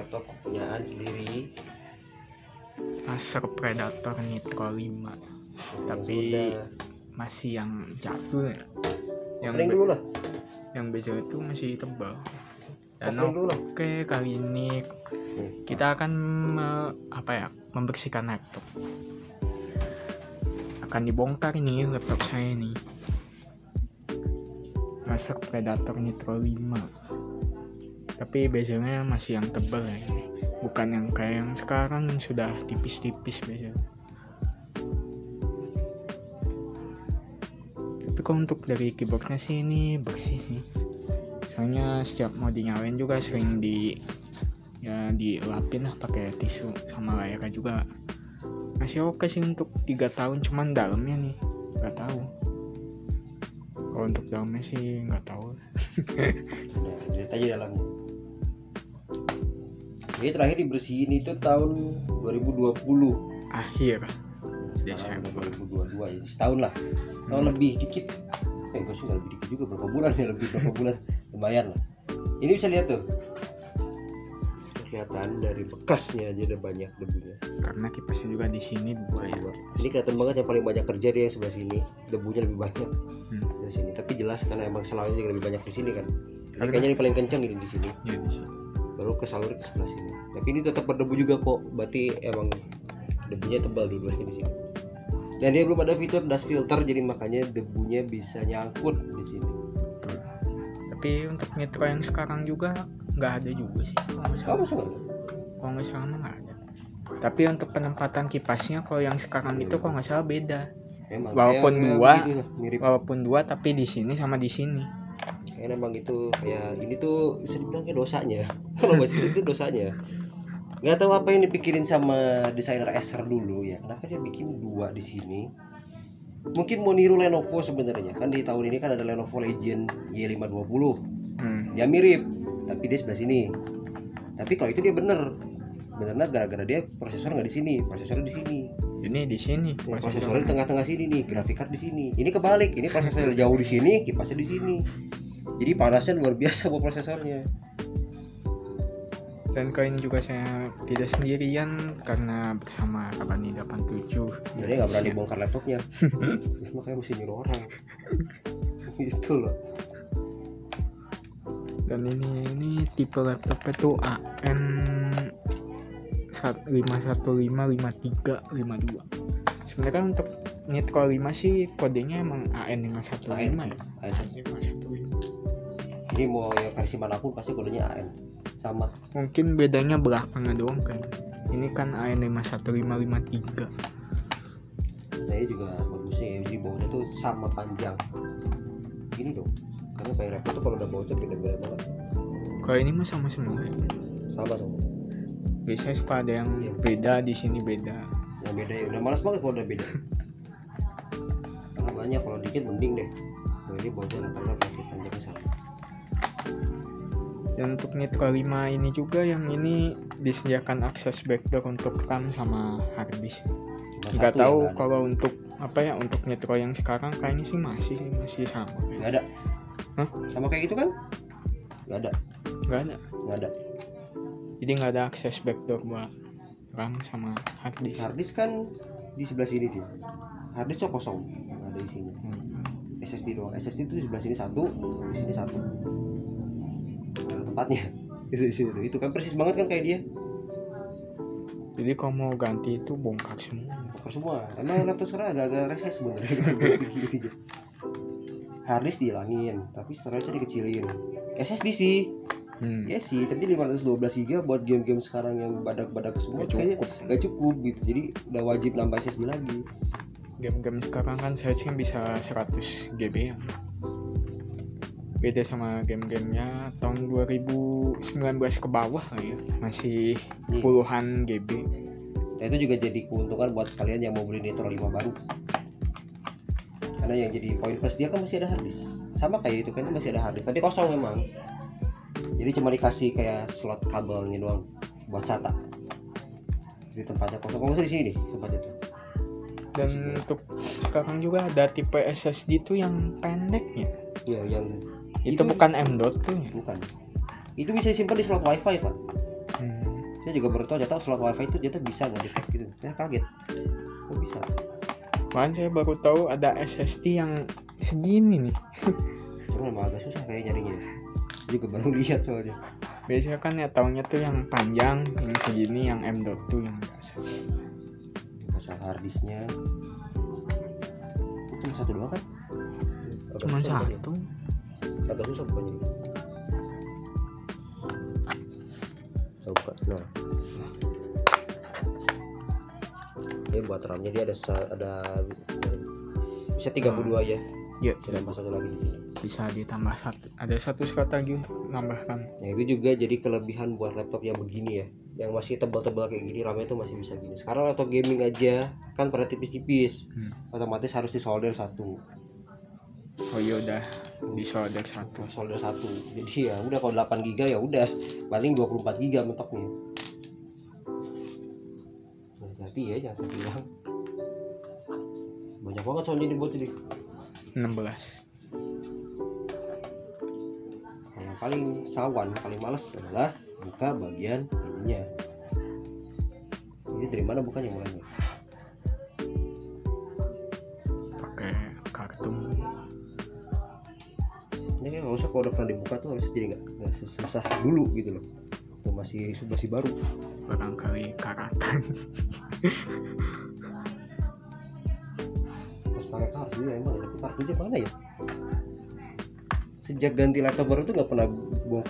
laptop kepunyaan sendiri. Acer Predator Nitro 5. Tapi masih yang jadul ya. Yang dulu lah. Yang bezel itu masih tebal. Dan Dulu lah. oke, kali ini kita akan membersihkan laptop. Akan dibongkar nih laptop saya nih. Acer Predator Nitro 5. Tapi bezelnya masih yang tebal ya ini. Bukan yang kayak yang sekarang yang sudah tipis-tipis bezel. Tapi kalau untuk dari keyboardnya sih ini bersih sih. Soalnya setiap mau dinyalain juga sering dilapin lah pakai tisu, sama layarnya juga masih oke sih untuk 3 tahun, cuman dalamnya nih nggak tahu. Kalau untuk dalamnya sih nggak tahu. Lihat aja dalamnya. Jadi terakhir dibersihin itu tahun 2020 akhir Desember 2022 ya, setahun lah. Tahun lebih dikit. Gue sih nggak lebih dikit juga, berapa bulan ya, lebih berapa bulan, lumayan lah. Ini bisa lihat tuh, kelihatan dari bekasnya aja udah banyak debunya. Karena kipasnya juga di sini dua ya. Ini kelihatan banget yang paling banyak kerja dia yang sebelah sini, debunya lebih banyak di sini. Tapi jelas karena emang salurnya juga lebih banyak di sini kan. Ini kayaknya yang paling kencang ini di sini. Ya di sini. Baru ke salur ke sebelah sini. Tapi ini tetap berdebu juga kok. Berarti emang debunya tebal dua-duanya di sini. Dan dia belum ada fitur dust filter, jadi makanya debunya bisa nyangkut di sini. Betul. Tapi untuk Nitro yang sekarang juga nggak ada juga sih. Kalau nggak salah nggak ada. Tapi untuk penempatan kipasnya kalau yang sekarang itu kalau nggak salah beda. Emang, walaupun dua tapi di sini sama di sini. Kayaknya emang gitu, kayak ini tuh bisa dibilang kayak dosanya. Kalau buat itu dosanya. Gak tahu apa yang dipikirin sama desainer Acer dulu ya. Kenapa dia bikin dua di sini? Mungkin mau niru Lenovo sebenarnya. Kan di tahun ini kan ada Lenovo Legion Y520. Dia mirip, tapi dia sebelah sini. Tapi kalau itu dia benernya gara-gara dia prosesor nggak di sini, prosesornya di sini. Ini di sini. Prosesornya di tengah-tengah sini nih, graphic card di sini. Ini kebalik, ini prosesornya jauh di sini, kipasnya di sini. Jadi panasnya luar biasa buat prosesornya. Dan kali ini juga saya tidak sendirian karena bersama Rabani 87. Jadi nggak berani bongkar laptopnya. Makanya mesti nyuruh orang. Gitu loh. Dan ini tipe laptopnya tuh AN 5155352. Sebenarnya kan untuk Nitro 5 sih kodenya emang AN 515 ya. AN 515. Ini mau ya versi manapun pasti kodenya AN sama. Mungkin bedanya belakangnya doang kan. Ini kan AN 51553. Nah ini juga bagusnya ya, jadi baunya tuh sama panjang. Gini dong. Karena paling repot tuh kalau udah bau tuh beda-beda banget. Kalau ini mah sama semua ya. Sama. Biasanya suka ada yang beda, di sini beda. Yang beda ya udah malas banget kalau udah beda. Karena banyak, kalau dikit mending deh. Nah ini baunya rata-rata masih panjangnya sama. Dan untuk Nitro 5 ini juga yang ini disediakan akses backdoor untuk RAM sama harddisk. Nggak tahu kalau untuk untuk Nitro yang sekarang kayaknya sih masih sama. Nggak ada. Hah? Sama kayak gitu kan? Nggak ada. Jadi nggak ada akses backdoor buat RAM sama harddisk. Harddisk kan di sebelah sini dia. Harddisk cuma kosong, nggak ada isinya. SSD doang. SSD itu di sebelah sini satu, di sini satu. Tempatnya itu kan persis banget kan kayak dia. Jadi kalau mau ganti itu bongkar semua. Emang laptop sekarang agak-agak rese sebenarnya. Harddisk dihilangin tapi storage-nya dikecilin. SSD sih ya sih, tapi 512 GB buat game-game sekarang yang badak-badak semua kayaknya gak cukup gitu. Jadi udah wajib nambah SSD lagi. Game-game sekarang kan size-nya bisa 100 GB ya. Beda sama game-gamenya tahun 2019 ke bawah lah ya, masih puluhan GB. Nah itu juga jadi keuntungan buat kalian yang mau beli Nitro 5 baru. Karena yang jadi poin plus dia kan masih ada harddisk. Sama kayak itu kan masih ada harddisk tapi kosong memang. Jadi cuma dikasih kayak slot kabelnya doang buat SATA. Di tempatnya kosong. Kalau di sini nih tempatnya tuh. Dan untuk sekarang juga ada tipe SSD tuh yang pendeknya. Iya, yang itu bukan M.2 tuh ya? Bukan. Itu bisa disimpan di slot WiFi, Pak. Saya juga baru tahu, ternyata slot wifi itu ternyata bisa nge-detect gitu. Saya kaget, kok bisa. Bahkan saya baru tahu ada SSD yang segini nih. Cuma emang agak susah kayak nyarinya. Saya juga baru lihat soalnya. Biasanya kan ya taunya tuh yang panjang, yang segini, yang M.2 yang biasa. Masalah harddisknya cuma satu doang kan? Cuma satu. Agak susah bukannya. Buka. Nah, ini buat RAM-nya dia ada bisa 32 ya. Ya, Bisa tambah satu lagi di sini. bisa ditambah satu. Ada satu slot lagi untuk nambahkan. Nah, itu juga jadi kelebihan buat laptop yang begini ya. Yang masih tebal-tebal kayak gini, RAM-nya tuh masih bisa gini. Sekarang laptop gaming aja kan pada tipis-tipis. Otomatis harus disolder satu. Oh iya udah disolder satu. Solder satu. Jadi ya udah kalau 8 GB ya udah paling 24 GB mentoknya. Hati ya jangan sampai hilang. Banyak banget soalnya dibuat ini. 16. Yang paling sawan, paling males adalah buka bagian ininya. Ini dari mana bukannya mulainya? Pakai kartu. Ini kan harusnya kalau udah pernah dibuka tuh harus jadi nggak susah dulu gitu loh. Masih baru. Barangkali karatan. Terus pakai kartu ya emang, tapi kartunya mana ya? Sejak ganti laptop baru tuh nggak pernah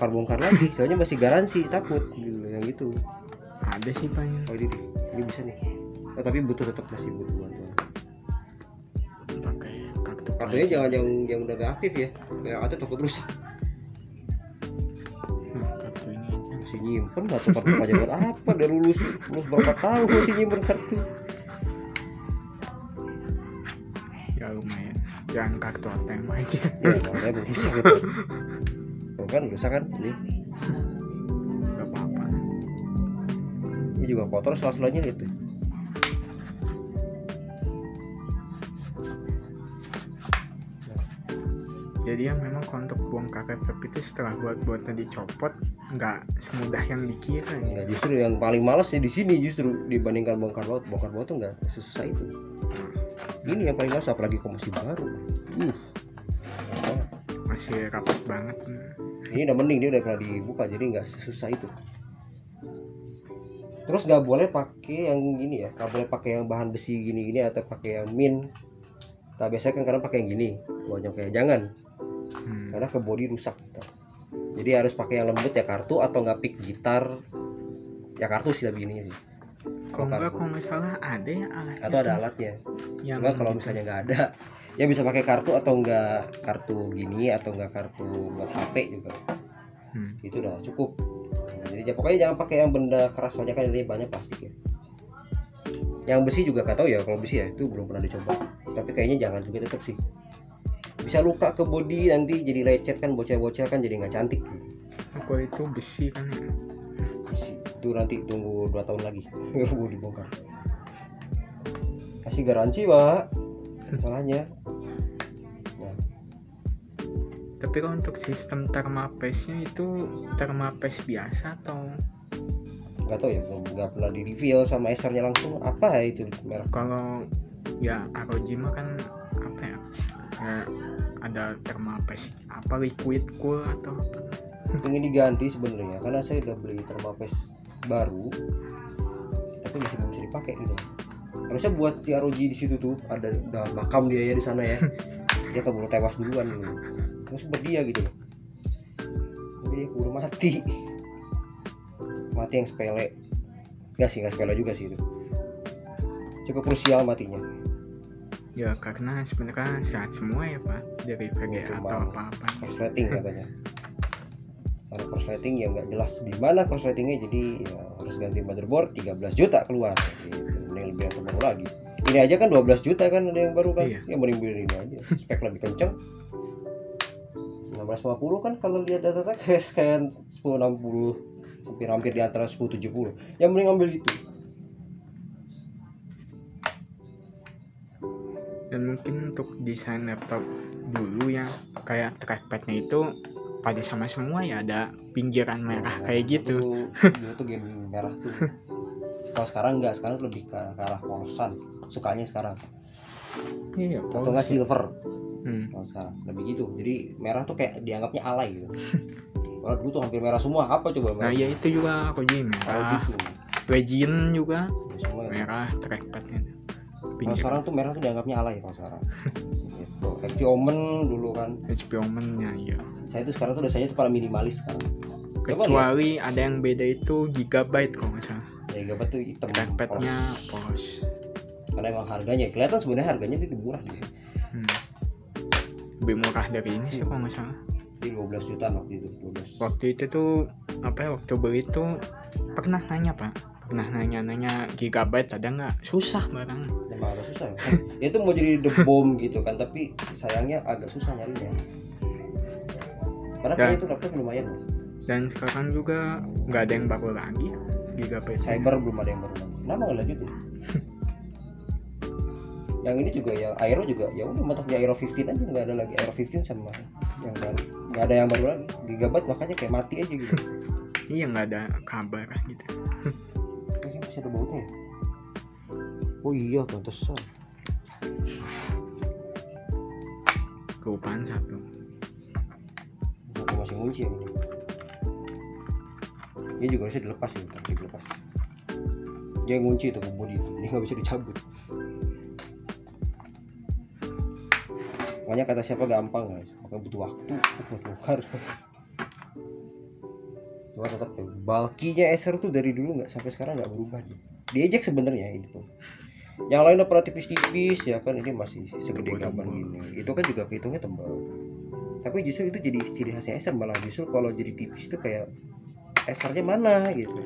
bongkar lagi, soalnya masih garansi, takut gitu yang gitu. Ada sih banyak. Oh ini bisa nih. Oh, tapi tetap masih butuh bantuan. Pakai kartu. Kartunya jangan yang udah gak aktif ya, yang aktif takut rusak. Kartu ini aja. Masih nyimpen nggak tuh kartu aja buat apa? Udah lulus berapa tahun masih nyimpen kartu? Ya lumayan. Jangan kartu ATM aja. Ya makanya belum rusak gitu. Tuh kan rusak kan ini. Gak apa-apa. Ini juga kotor sela-selanya gitu. Jadi yang memang kalau untuk bongkar laptop itu setelah buat-buatnya dicopot nggak semudah yang dikira ya. Enggak, justru yang paling males ya di sini justru dibandingkan bongkar baut tuh nggak sesusah itu. Ini yang paling males apalagi kalau masih baru. Masih rapat banget. Ini udah mending dia udah pernah dibuka jadi nggak sesusah itu. Terus nggak boleh pakai yang gini ya, nggak boleh pakai yang bahan besi gini-gini atau pakai yang min. Nah biasanya kan kadang pakai yang gini, banyak kayak jangan. Karena ke body rusak. Jadi harus pakai yang lembut ya kartu atau nggak pick gitar. Ya kartu sih lebih ini sih. Kalau nggak salah ada ya alatnya. Atau ada alatnya. Cuma kalau gitu. misalnya nggak ada, ya bisa pakai kartu atau enggak kartu gini atau enggak kartu buat HP juga. Itu udah cukup. Jadi ya, pokoknya jangan pakai yang benda keras, soalnya kan ini banyak plastik ya. Yang besi juga gak tahu ya, kalau besi ya itu belum pernah dicoba. Tapi kayaknya jangan juga tetap sih. Bisa luka ke body nanti jadi lecet kan, bocah-bocah kan jadi nggak cantik. Kalau itu besi kan ya. Besi itu nanti tunggu 2 tahun lagi baru dibongkar. Kasih garansi pak, salahnya. Tapi kalau untuk sistem thermapaste-nya itu thermapaste biasa atau Nggak tahu ya, nggak pernah di reveal sama Acer-nya langsung apa itu merek. kalau ya ROG mah kan apa ya, ada thermapaste apa liquid cool atau apa. Ingin diganti sebenarnya karena saya udah beli thermapaste baru tapi masih belum bisa dipakai gitu. Harusnya buat di ROG di situ tuh ada makam dia ya di sana ya. Dia keburu tewas duluan gitu. Terus buat dia gitu loh. Tapi dia keburu mati yang sepele. Nggak sepele juga sih itu. Cukup krusial matinya. Ya karena sebenarnya sehat semua ya Pak, dari VGA atau apa-apa. Korsleting katanya. Karena korsleting ya nggak jelas di mana korsletingnya, jadi ya harus ganti motherboard 13 juta keluar. Gitu. Mending lebih yang terbaru lagi. Ini aja kan 12 juta kan ada yang baru kan. Iya. Ya mending beli ini aja. Spek lebih kenceng. 1650 kan kalau lihat data kayak 1060, hampir di antara 1070. Ya mending ambil itu. Dan mungkin untuk desain laptop dulu ya kayak trackpadnya itu pada sama semua ya, ada pinggiran merah kayak gitu. Dulu tuh game merah tuh. Kalau sekarang enggak, sekarang lebih ke arah polosan. Sukanya sekarang. Iya, Atau nggak silver. Hmm. Kalau sekarang lebih gitu. Jadi merah tuh kayak dianggapnya alay gitu. Kalau dulu tuh hampir merah semua. Apa coba merah? Nah ya itu juga Koji merah, gitu. Legend juga Semua merah, trackpadnya. kalau sekarang tuh merah tuh dianggapnya alay kalau sekarang. Gitu. HP Omen dulu kan. HP Omen-nya ya. Saya tuh sekarang tuh biasanya tuh pada minimalis kan. Kecuali ada yang beda itu gigabyte kalau nggak salah. Ya gigabyte tuh hitam. Trackpadnya polos. Karena emang harganya kelihatan sebenarnya harganya itu murah dia. Lebih murah dari ini sih kalau nggak salah. Di 12 jutaan waktu itu. 12. Waktu itu tuh waktu beli tuh pernah nanya gigabyte ada nggak, susah barang. Emang agak susah ya. Dia tuh mau jadi the bomb gitu kan, tapi sayangnya agak susah nyarinya. Karena kayaknya itu laptop lumayan loh. Dan sekarang juga nggak ada yang baru lagi gigabyte. Cyber belum ada yang baru lagi. Kenapa nggak lanjutin? Yang ini juga ya Aero juga ya udah mentoknya Aero 15 aja, nggak ada lagi Aero 15 sama yang baru. Nggak ada yang baru lagi. Gigabyte makanya kayak mati aja gitu. Iya, nggak ada kabar gitu. Kayaknya masih ada bautnya ya? Oh iya, pantesan. Kelupaan satu. Aku masih ngunci ya ini. Ini juga harusnya dilepas ya, tapi dilepas. Dia ngunci itu ke bodi itu, ini nggak bisa dicabut. Makanya kata siapa gampang guys, makanya butuh waktu buat bongkar. Cuma tetap ya, bulky-nya Acer tuh dari dulu nggak sampai sekarang nggak berubah dia. Diejek sebenarnya itu. Yang lain udah pernah tipis-tipis ya kan, ini masih segede gaban gini. Itu kan juga hitungnya tebal. Tapi justru itu jadi ciri khasnya Acer, malah justru kalau jadi tipis itu kayak Acer-nya mana gitu.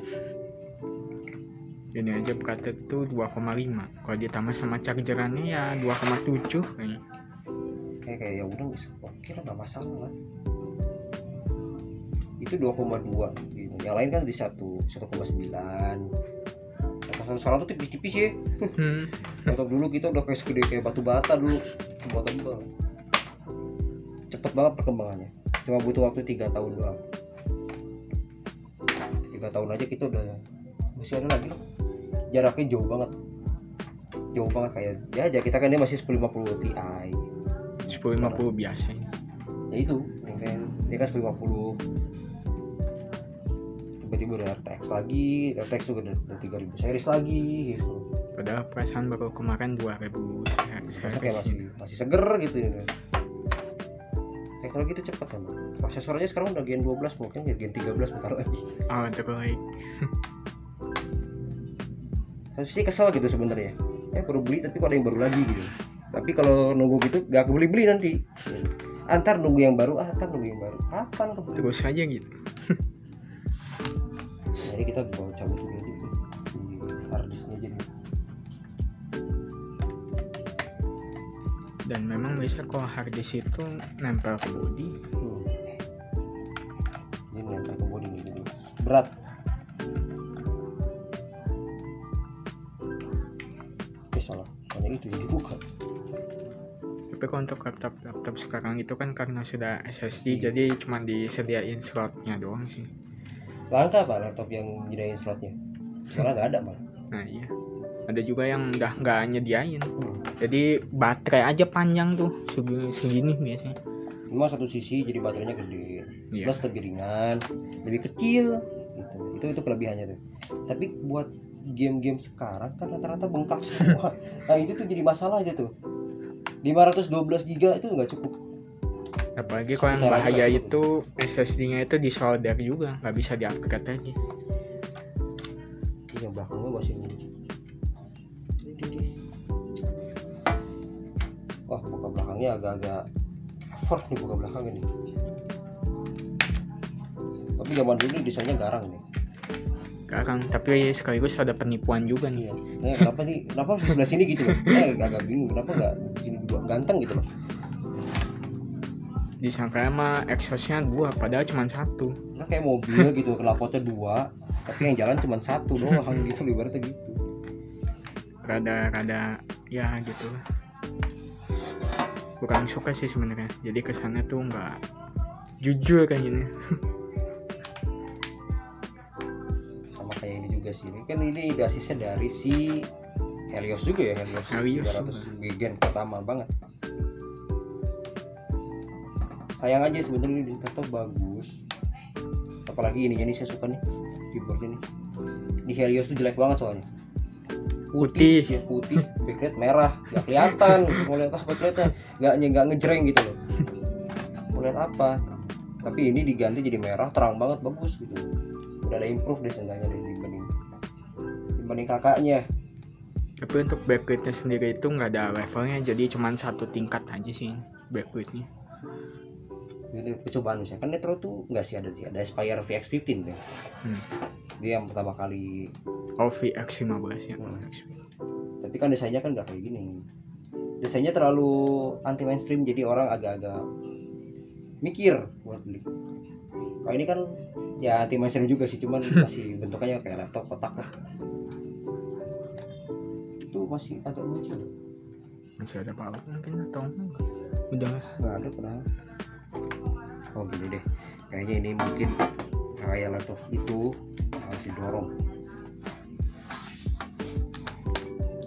Ini aja beratnya tuh 2,5. Kalau ditambah sama chargerannya ya 2,7 kayaknya. Kayak ya udah oke lah, nggak masalah lah. Itu 2,2 gitu. Yang lain kan di 1,9. Sekarang tuh tipis-tipis ya. Laptop dulu kita udah kayak segede kayak batu bata dulu, tebal-tebal. Cepet banget perkembangannya. Cuma butuh waktu 3 tahun doang. 3 tahun aja kita udah masih ada lagi loh. Jaraknya jauh banget kayak ya aja kita kan ini masih 1050 Ti. 1050 biasa ini. Ya itu, ini kan 1050. Tiba-tiba ada RTX lagi, RTX juga ada 3000 series lagi gitu. Padahal perasaan baru kemarin 2000 series. Masih seger gitu ya. Teknologi itu cepat kan. Prosesornya sekarang udah Gen 12, mungkin Gen 13 bentar lagi. Oh, terbaik. Saya sih kesel gitu sebenarnya. Baru beli tapi kok ada yang baru lagi gitu. Tapi kalau nunggu gitu gak kebeli-beli nanti. Antar nunggu yang baru, kapan kebeli? Terus aja gitu. Jadi kita bawa cabut dulu aja gitu. Si harddisknya jadi. Dan memang biasa kalau harddisk itu nempel ke body. Ini nempel ke body gitu. Berat. Salah. Karena itu jadi buka. Tapi kalau untuk laptop sekarang itu kan karena sudah SSD, jadi cuma disediain slotnya doang sih. Langka apa laptop yang nyediain slotnya? Malah nggak ada malah. Nah iya, ada juga yang udah nggak nyediain. Jadi baterai aja panjang tuh segini biasanya. Memang satu sisi jadi baterainya gede, plus lebih ringan, lebih kecil gitu. Itu kelebihannya tuh. Tapi buat game-game sekarang kan rata-rata bengkak semua. Nah itu tuh jadi masalah aja tuh. 512 GB itu nggak cukup. Apalagi kalau yang bahaya itu SSD-nya itu disolder juga, nggak bisa di-upgrade lagi. Yang belakangnya masih ini. Wah, buka belakangnya agak-agak effort nih buka belakang ini. Tapi zaman dulu desainnya garang nih. Garang, tapi sekaligus ada penipuan juga nih. Nah, kenapa di sebelah sini gitu loh? Agak bingung kenapa nggak di sini dua ganteng gitu loh. Disangka mah exhaustnya 2 padahal cuma 1. Nah kayak mobil gitu, knalpotnya 2 tapi yang jalan cuma 1 doang gitu, ibaratnya gitu. Rada ya gitu lah. Kurang suka sih sebenarnya. Jadi kesannya tuh nggak jujur kayak gini. Sama kayak ini juga sih. Ini kan ini asisnya dari si Helios juga ya, Helios 300 gen pertama banget. Sayang aja sebenarnya ini tato bagus. Apalagi ini saya suka nih keyboard ini. Di Helios tuh jelek banget soalnya. Putih. Ya, putih, backlight merah, nggak kelihatan. Mau lihat apa backlightnya? Nggak ngejreng gitu loh. Mau lihat apa? Tapi ini diganti jadi merah, terang banget, bagus gitu. Udah ada improve deh seenggaknya dibanding kakaknya. Tapi untuk backlightnya sendiri itu nggak ada levelnya, jadi cuman satu tingkat aja sih backlightnya. Itu percobaan misalnya kan Netro tuh nggak sih ada Aspire VX15 deh. Dia yang pertama kali VX15 ya. Tapi kan desainnya kan nggak kayak gini. Desainnya terlalu anti mainstream, jadi orang agak-agak mikir buat beli. Kalau ini kan ya anti mainstream juga sih, cuman masih bentuknya kayak laptop kotak lah. Itu masih agak lucu. Masih ada power mungkin atau enggak? Udah nggak ada padahal. Oh gini deh, kayaknya ini mungkin kayak laptop itu harus didorong.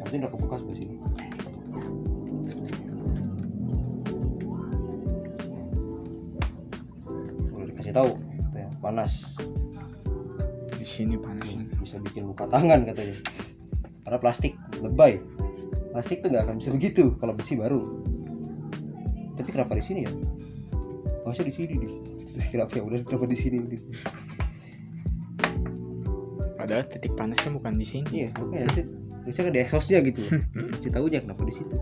Nanti udah kebuka sebelah sini. Udah dikasih tahu katanya panas. di sini panas. Bisa bikin luka tangan katanya. Karena plastik lebay. Plastik tuh nggak akan bisa begitu kalau besi baru. Tapi kenapa di sini ya? Maksudnya di sini nih. Kenapa di sini? Padahal titik panasnya bukan di sini. Iya, makanya bisa kan di exhaustnya gitu. Kasih tahunya kenapa di situ.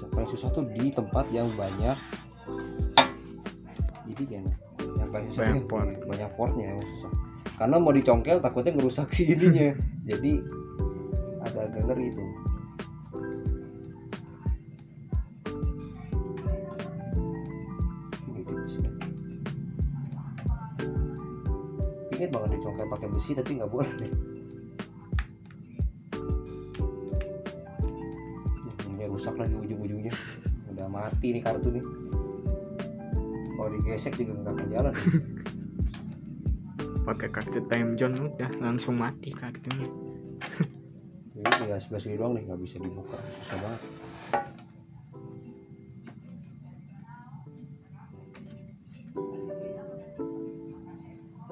Paling susah tuh di tempat yang banyak. Jadi kan yang banyak portnya yang susah. Karena mau dicongkel takutnya ngerusak si ininya. Jadi agak-agak ngeri itu. Pingin banget dicongkel pakai besi tapi nggak boleh. Ini rusak lagi ujung-ujungnya. Udah mati nih kartu nih. Kalau digesek juga nggak akan jalan. Pakai kartu time zone udah langsung mati kartunya. Ini tinggal sebelah sini doang nih, nggak bisa dibuka, susah banget.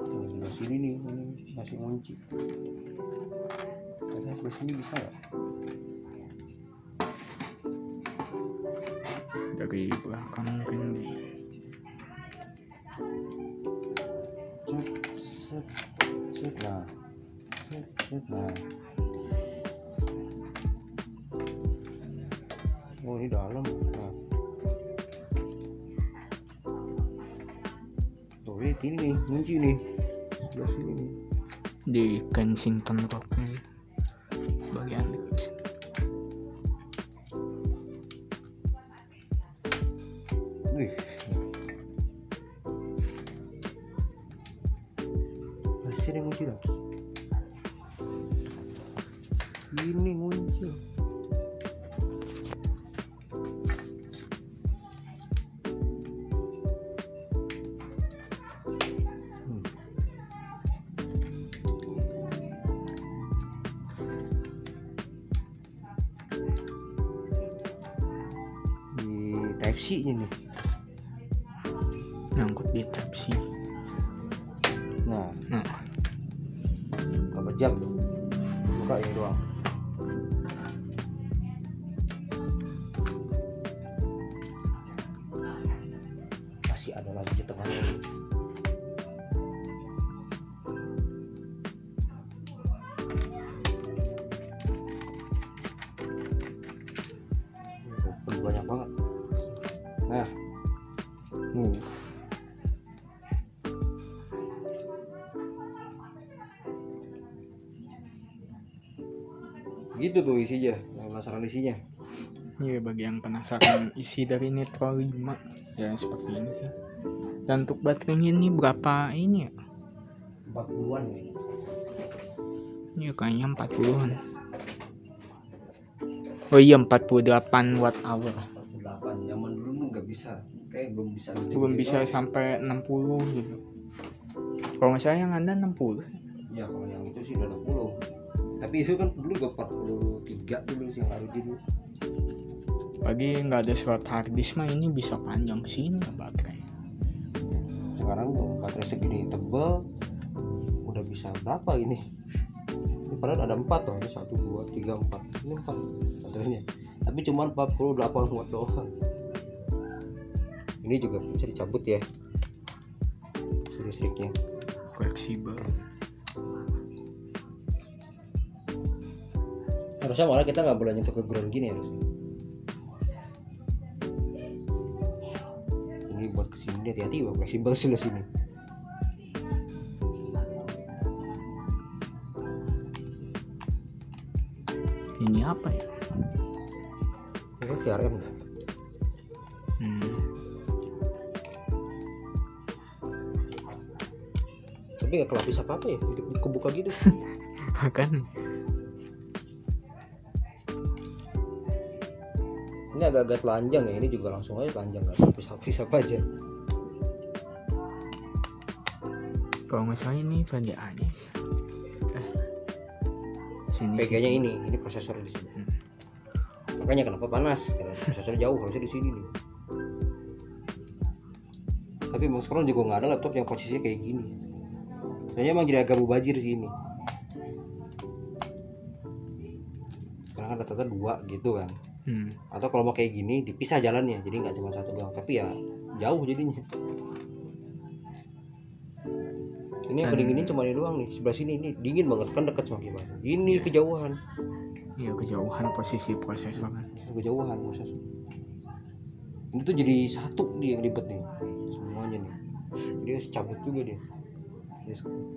Sebelah sini nih, ini masih kunci. Katanya sebelah sini bisa nggak? Dari belakang mungkin di set nah. Oh ini dalam. Nah. Tuh ini nih, kunci nih. Sebelah sini nih. di Kensington Road bagian dekat. Wih. Masih ada yang muncul lagi. Ini muncul. Di Type C nya nih. Nyangkut di Type C. Nah, Nah, berapa jam tuh? Buka ini doang. Masih ada lagi di tengahnya. Banyak banget. Nah, gitu tuh isinya, yang penasaran isinya. ya bagi yang penasaran isi dari Netro 5 ya seperti ini sih. Dan untuk baterainya ini berapa ini ya? 40-an nih. Ini kayaknya 40-an. Oh iya 48 watt hour. 48 bisa, kayak belum bisa gede belum gitu. bisa sampai 60 gitu. Kalau nggak salah yang Anda 60. Ya kalau yang itu sih udah 60. Tapi itu kan dulu gue 43 dulu yang ROG dulu. Lagi nggak ada slot hard disk mah ini bisa panjang kesini ya baterai. Sekarang tuh baterai segini tebal udah bisa berapa ini? Ini padahal ada 4 tuh, ini 1, 2, 3, 4. Ini 4 baterainya. Tapi cuma 48 watt doang. Ini juga bisa dicabut ya. Listriknya Fleksibel. Harusnya malah kita nggak boleh nyentuh ke ground gini harusnya. Ini buat kesini hati-hati, fleksibel sebelah sini. Ini apa ya? Ini VRM dah. Tapi nggak kelapis apa-apa ya, itu kebuka gitu. Makan. Ini agak-agak telanjang ya, ini juga langsung aja telanjang, nggak kelapis apa aja. Kalau nggak salah ini VGA nya. Sini. PG-nya ini prosesor di sini. Makanya kenapa panas? Karena prosesor jauh, harusnya di sini nih. Tapi emang sekarang juga nggak ada laptop yang posisinya kayak gini. Soalnya emang jadi agak mubazir sih ini. Sekarang kan rata-rata 2 gitu kan. Atau kalau mau kayak gini dipisah jalannya, jadi nggak cuma satu doang, tapi ya jauh jadinya. Ini yang kedinginan cuma ini doang nih, sebelah sini ini dingin banget kan, dekat sama kipas. Ini kejauhan. Iya, kejauhan posisi prosesor kan. Kejauhan prosesor. Ini tuh jadi satu dia yang ribet nih semuanya nih. Jadi harus cabut juga dia.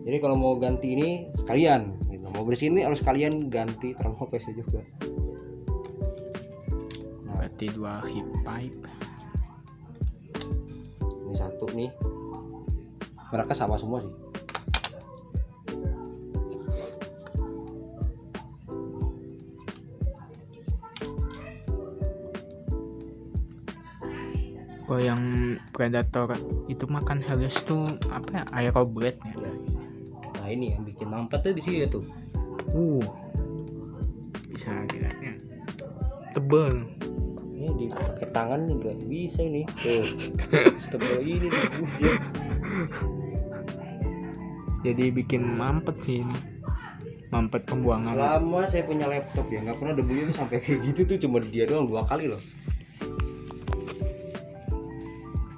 Jadi kalau mau ganti ini sekalian, gitu. Mau bersih ini harus sekalian ganti termopesnya juga. Berarti 2 heat pipe. Ini satu nih. Mereka sama semua sih. Kalau yang Predator itu makan Helios tuh apa ya? Aeroblade ya. Nah ini yang bikin mampet tuh di sini tuh. Bisa dilihatnya. Tebel. Ini dipakai tangan juga bisa ini. Tuh. Setebal ini debunya. Jadi bikin mampet sih ini. Mampet pembuangan. Selama saya punya laptop ya nggak pernah debunya tuh sampai kayak gitu tuh, cuma dia doang 2 kali loh.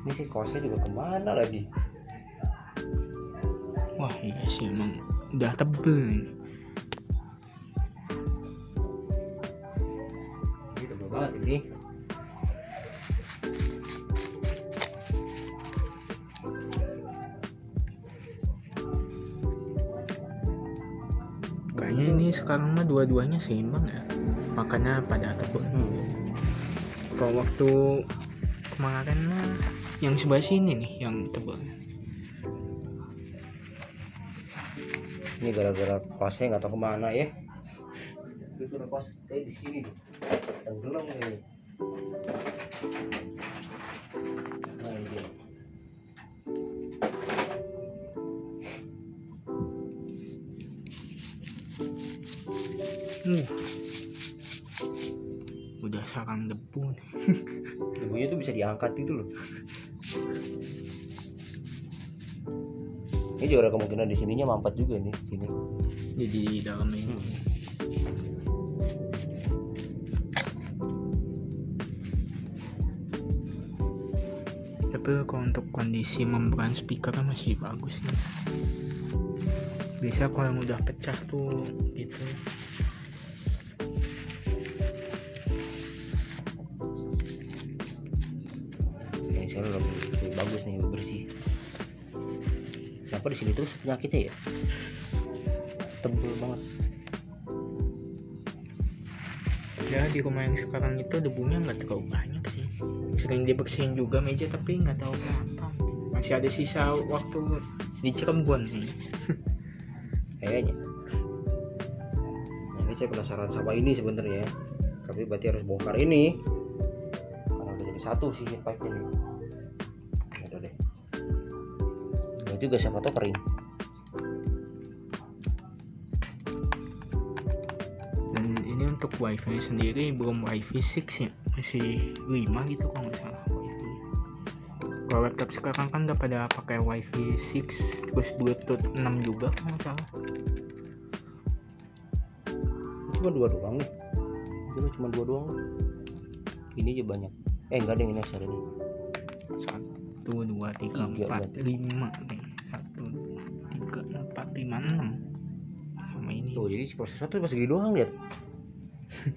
Ini sih kaosnya juga kemana lagi? Wah iya sih emang udah tebel nih. Ini tebel banget ini. Kayaknya ini sekarang mah dua-duanya seimbang ya. Makanya pada tebel. Kalau waktu kemarin mah yang sebelah sini nih yang tebal. Ini gara-gara kaosnya nggak tahu kemana ya. Itu kaos di sini tuh. Tenggelam ini. Nah ini dia. Udah sarang debu nih. Debunya tuh bisa diangkat gitu loh. Ini juga ada kemungkinan di sininya mampet juga nih sini. Jadi di dalam ini. Tapi kalau untuk kondisi membran speaker kan masih bagus nih. Biasanya kalau yang udah pecah tuh gitu. Ini sekarang lebih bagus nih, lebih bersih. Kenapa di sini terus penyakitnya ya? Tebel banget. Ya di rumah yang sekarang itu debunya nggak terlalu banyak sih. Sering dibersihin juga meja tapi nggak tahu kenapa. Masih ada sisa waktu di Cirebon nih. Kayaknya. Nah, ini saya penasaran sama ini sebenarnya. Tapi berarti harus bongkar ini. Karena udah jadi satu sih Heat 5 ini. Udah deh. Ya juga siapa tahu kering. Dan ini untuk wifi sendiri belum wifi 6 ya, masih 5 gitu kalau nggak salah wifi. Kalau laptop sekarang kan udah pada pakai wifi 6 terus bluetooth 6 juga kalau nggak salah. Cuma 2 doang nih. Dulu cuma 2 doang. Ini aja banyak. Enggak ada yang ini share ini. 1 2 3 4 5 nih. 1 2 3 4 5 6 sama ini. Tuh, jadi prosesor tuh masih gede doang lihat.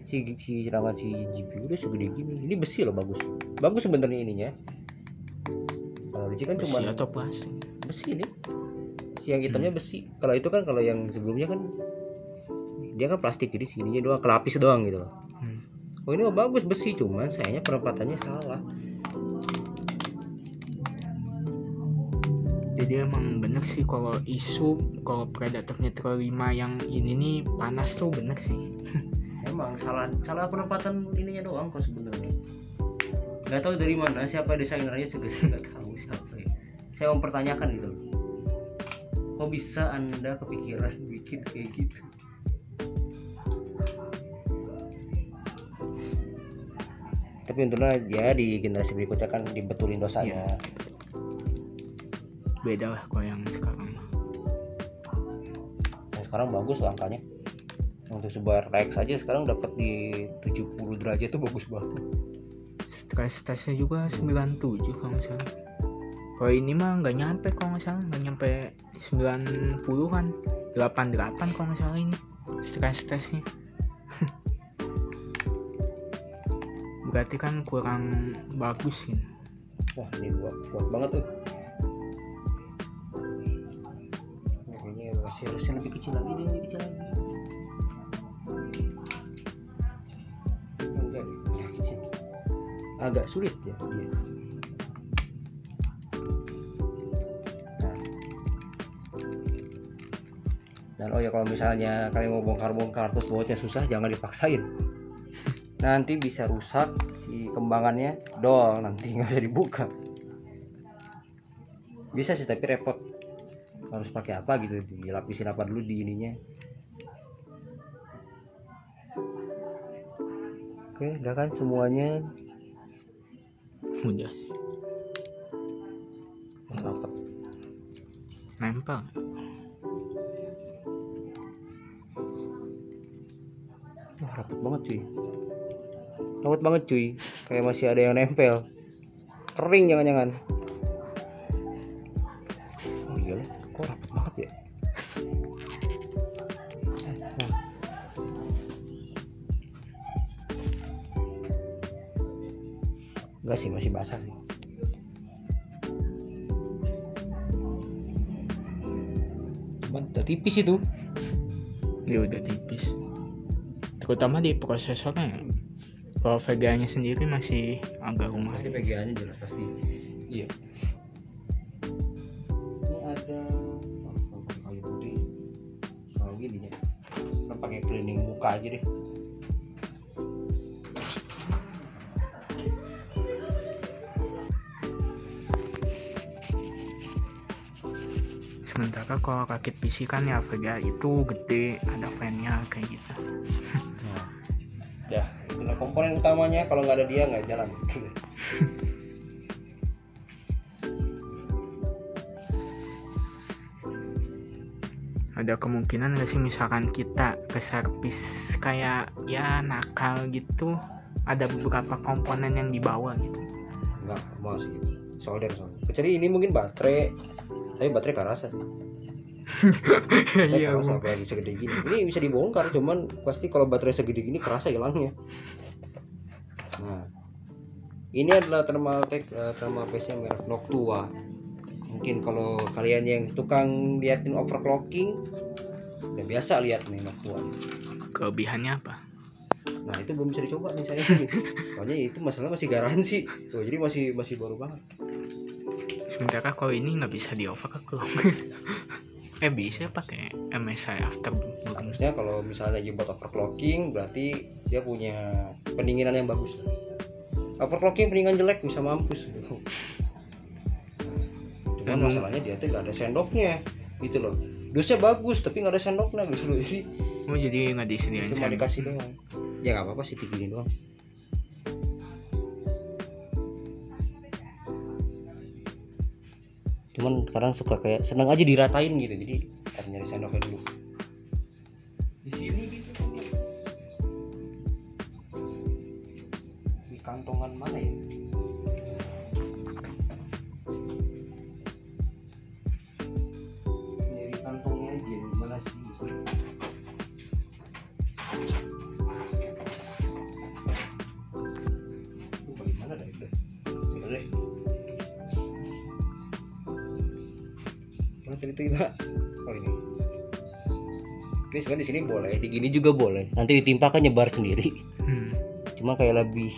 si rangan si GPU udah segede gini. Ini besi loh, bagus. Bagus sebenarnya ininya. Kalau besi kan cuma atau plastik. Besi ini. Si yang hitamnya besi. Kalau itu kan kalau yang sebelumnya kan dia kan plastik, jadi sininya doang kelapis doang gitu loh. Oh ini mah bagus besi, cuman sayangnya penempatannya salah. Jadi emang bener sih kalau isu kalau Predator Nitro 5 yang ini nih panas tuh bener sih. Emang salah penempatan ininya doang kok sebenarnya. Nggak tahu dari mana siapa desainernya, nggak tahu siapa ya. Saya mempertanyakan gitu. Kok bisa Anda kepikiran bikin kayak gitu? Tapi untungnya ya di generasi berikutnya kan dibetulin dosanya. Iya. Beda lah kalau yang sekarang. Nah, sekarang bagus loh angkanya. Untuk sebuah Rex aja sekarang dapat di 70 derajat tuh bagus banget. Stress-testnya juga 97 kalau nggak salah. Kalau ini mah nggak nyampe kalau nggak salah, nggak nyampe 90-an, 88 kalau nggak salah ini stress-testnya. Berarti kan kurang bagus gitu. Wah ini kuat banget tuh. Kayaknya masih harusnya lebih kecil lagi deh, lebih kecil lagi. Enggak deh, lebih kecil. Agak sulit ya dia. Dan oh ya kalau misalnya kalian mau bongkar terus bautnya susah, jangan dipaksain. Nanti bisa rusak si kembangannya, dol nanti nggak bisa dibuka. Bisa sih tapi repot, harus pakai apa gitu, dilapisin apa dulu di ininya. Oke udah kan semuanya Udah rapat. nempel. Wah, rapat banget cuy, kayak masih ada yang nempel, kering jangan-jangan. Oh iya lah, kok rapat banget ya. Enggak sih, masih basah sih. Cuman udah tipis itu. Ya udah tipis. Terutama di prosesornya. Kalau VGA-nya sendiri masih agak rumah. Pasti PGA-nya jelas pasti. Iya. Ini ada kayu putih. Kalau gini ya, kita pakai cleaning muka aja deh. Sementara kalau rakit PC kan ya VGA itu gede, ada fan-nya kayak gitu. Dah, itulah komponen utamanya, kalau nggak ada dia nggak jalan. Ada kemungkinan nggak sih misalkan kita ke servis kayak ya nakal gitu, ada beberapa komponen yang dibawa gitu? Nggak mau sih, solder soalnya. Kecuali ini mungkin baterai, tapi baterai kerasa sih. Iya, kerasa apalagi segede gini. Ini bisa dibongkar, cuman pasti kalau baterai segede gini kerasa hilangnya. Nah, ini adalah thermal paste merek Noctua. Mungkin kalau kalian yang tukang liatin overclocking udah biasa lihat nih Noctua. Kelebihannya apa? Nah itu belum bisa dicoba nih saya. Soalnya itu masalah masih garansi. Tuh, jadi masih baru banget. Sementara kalau ini nggak bisa di overclock. Bisa pakai MSI Afterburner. Harusnya kalau misalnya lagi buat overclocking berarti dia punya pendinginan yang bagus. overclocking mendingan jelek bisa mampus. Cuman Emang- masalahnya dia tuh nggak ada sendoknya gitu loh. Dusnya bagus tapi nggak ada sendoknya gitu loh. Jadi Oh jadi nggak disediain cuma sendok. dikasih doang. Ya nggak apa-apa sih gini doang. Cuman sekarang suka kayak seneng aja diratain gitu, jadi harus nyari sendoknya dulu. Di sini gitu. Di kantongan mana ya? Nyari kantongnya aja, mana sih? Itu bagaimana dah itu? Coba deh. Mana tadi itu kita? Oh ini. Ini sebenarnya di sini boleh, di gini juga boleh. Nanti ditimpa kan nyebar sendiri. Cuma kayak lebih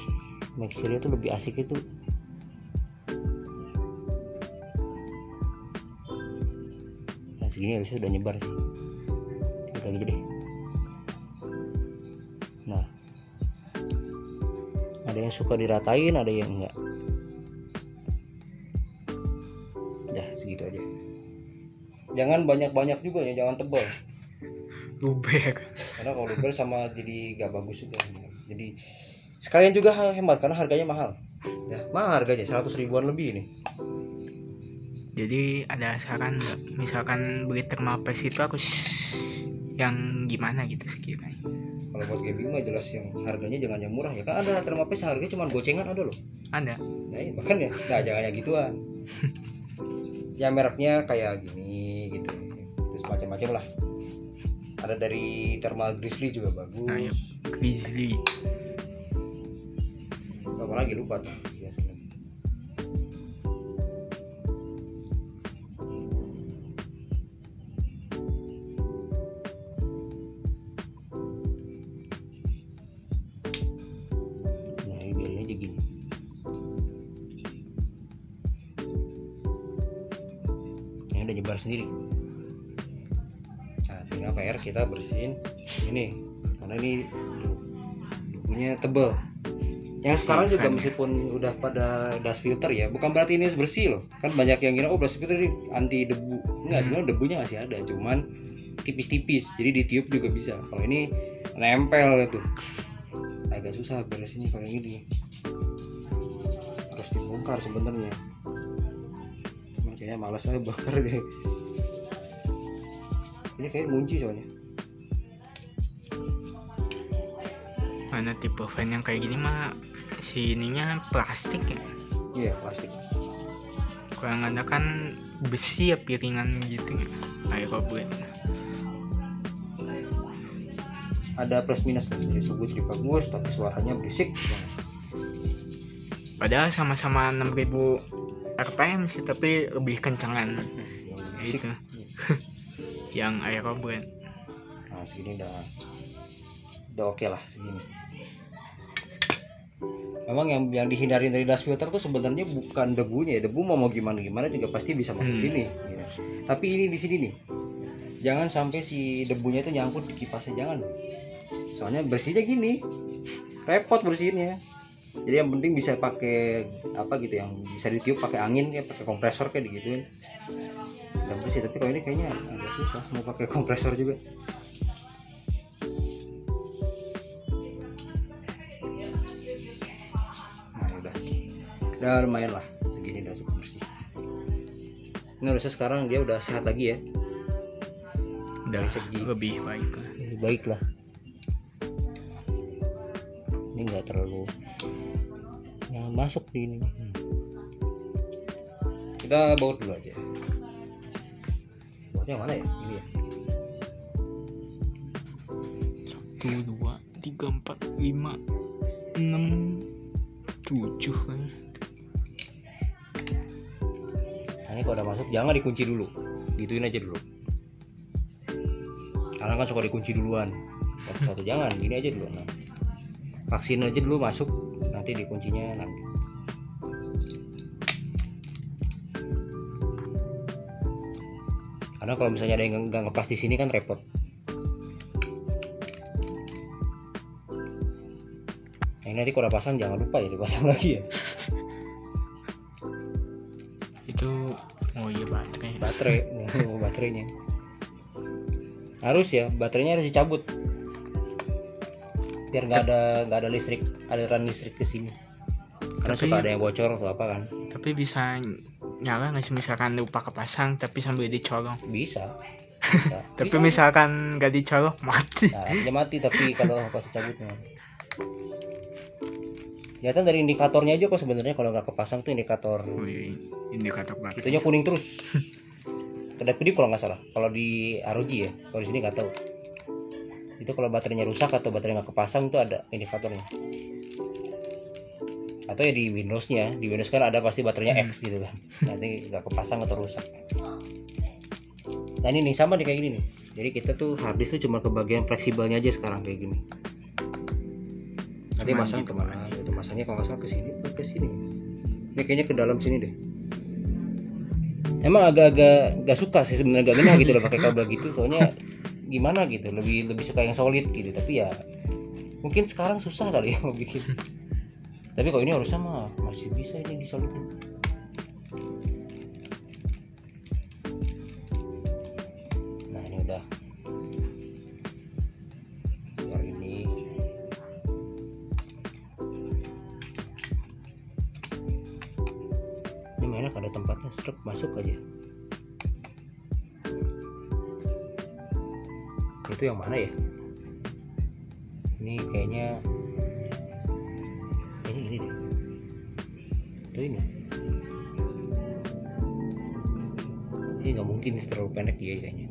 make sure itu lebih asik itu. Nah segini harusnya udah nyebar sih. Kita lagi deh. Nah, ada yang suka diratain, ada yang enggak. Dah segitu aja. Jangan banyak-banyak juga ya, jangan tebal. Luber. Karena kalau luber sama jadi gak bagus juga. Jadi sekalian juga hemat karena harganya mahal. Ya, mahal harganya 100 ribuan lebih ini. Jadi ada saran nggak? Misalkan beli Thermapace itu harus yang gimana gitu sekiranya? Kalau buat gaming mah jelas yang harganya jangan yang murah ya. Kan ada Thermapace harganya cuma gocengan ada loh. Ada. Nah, iya, makanya nah jangan yang gituan. Ya mereknya kayak gini gitu. Terus macam-macam lah. Ada dari Thermal Grizzly juga bagus. Nah, ya. Grizzly. Apa lagi lupa tuh biasanya. Nah ini biarin aja gini. Ini udah nyebar sendiri. Nah tinggal PR kita bersihin ini karena ini dubunya tebel. Yang sekarang juga meskipun udah pada dust filter ya, bukan berarti ini bersih loh. Kan banyak yang kira oh dust filter ini anti debu. Enggak, sebenarnya debunya masih ada, cuman tipis-tipis. Jadi ditiup juga bisa. Kalau ini nempel gitu. Agak susah beresinnya kalau ini. Harus dibongkar sebenarnya. Cuman kayaknya malas aja bakar deh. Ini kayak ngunci soalnya. Mana tipe fan yang kayak gini mah si ininya plastik ya. Iya, plastik. Kalau yang ada kan besi ya, piringan gitu. Aeroblade. Ada plus minus kan, jadi suhu jadi bagus tapi suaranya berisik. Padahal sama-sama 6000 RPM sih, tapi lebih kencengan. Berisik. Itu. Yang Aeroblade. Nah segini udah oke lah segini. Memang yang dihindari dari dust filter tuh sebenarnya bukan debunya ya. Debu mau gimana juga pasti bisa masuk sini gitu. Tapi ini di sini nih, jangan sampai si debunya itu nyangkut di kipasnya, jangan. Soalnya bersihnya gini repot bersihnya. Jadi yang penting bisa pakai apa gitu yang bisa ditiup pakai angin ya, pakai kompresor kayak gitu. Udah bersih, tapi kalau ini kayaknya agak susah mau pakai kompresor juga. Udah lumayan lah segini, udah cukup bersih. Ini harusnya sekarang dia udah sehat lagi ya, Udah dari segi lebih baik lah. lebih baik lah. Ini nggak terlalu yang masuk di ini. Kita baut dulu aja. Bautnya mana ya? Ini ya. 1, 2, 3, 4, 5, 6, 7 kan. Nah, ini kalau udah masuk jangan dikunci dulu, gituin aja dulu. Karena kan suka dikunci duluan. Satu jangan, gini aja dulu. Nah, vaksin aja dulu masuk, nanti dikuncinya nanti. Karena kalau misalnya ada yang nggak ngepas di sini kan repot. Nah Ini nanti kalau udah pasang jangan lupa ya dipasang lagi ya. Itu iya baterainya harus ya, baterainya harus dicabut biar nggak ada listrik, aliran listrik ke sini, karena suka ada yang bocor atau apa kan. Tapi bisa nyala nggak sih misalkan lupa kepasang tapi sambil dicolong? Bisa. Tapi misalkan nggak dicolong mati. Nah, dia mati tapi kalau pas cabutnya. Kelihatan dari indikatornya aja kok sebenarnya kalau nggak kepasang tuh indikator. Indikator baterai. Itunya kuning terus. Kedap-kedip kalau nggak salah. Kalau di ROG ya, kalau di sini nggak tahu. Itu kalau baterainya rusak atau baterai nggak kepasang tuh ada indikatornya. Atau ya di Windows-nya, di Windows kan ada pasti baterainya X gitu kan. Nanti nggak kepasang atau rusak. Nah ini nih sama nih kayak gini nih. Jadi kita tuh harddisk tuh cuma ke bagian fleksibelnya aja sekarang kayak gini. Nanti masang kemana? Itu masangnya kalau nggak salah ke sini. Ini kayaknya ke dalam sini deh. Emang agak-agak gak suka sih sebenarnya, gak genah gitu loh pakai kabel gitu, soalnya gimana gitu, lebih suka yang solid gitu. Tapi ya mungkin sekarang susah kali ya mau bikin. Tapi kalau ini harusnya mah masih bisa ini disolidin. Nah ini udah. Biar ini. Ini mana ada tempatnya, struk masuk aja. Itu yang mana ya? Ini kayaknya ini deh. Itu ini. Ini nggak mungkin terlalu pendek ya kayaknya.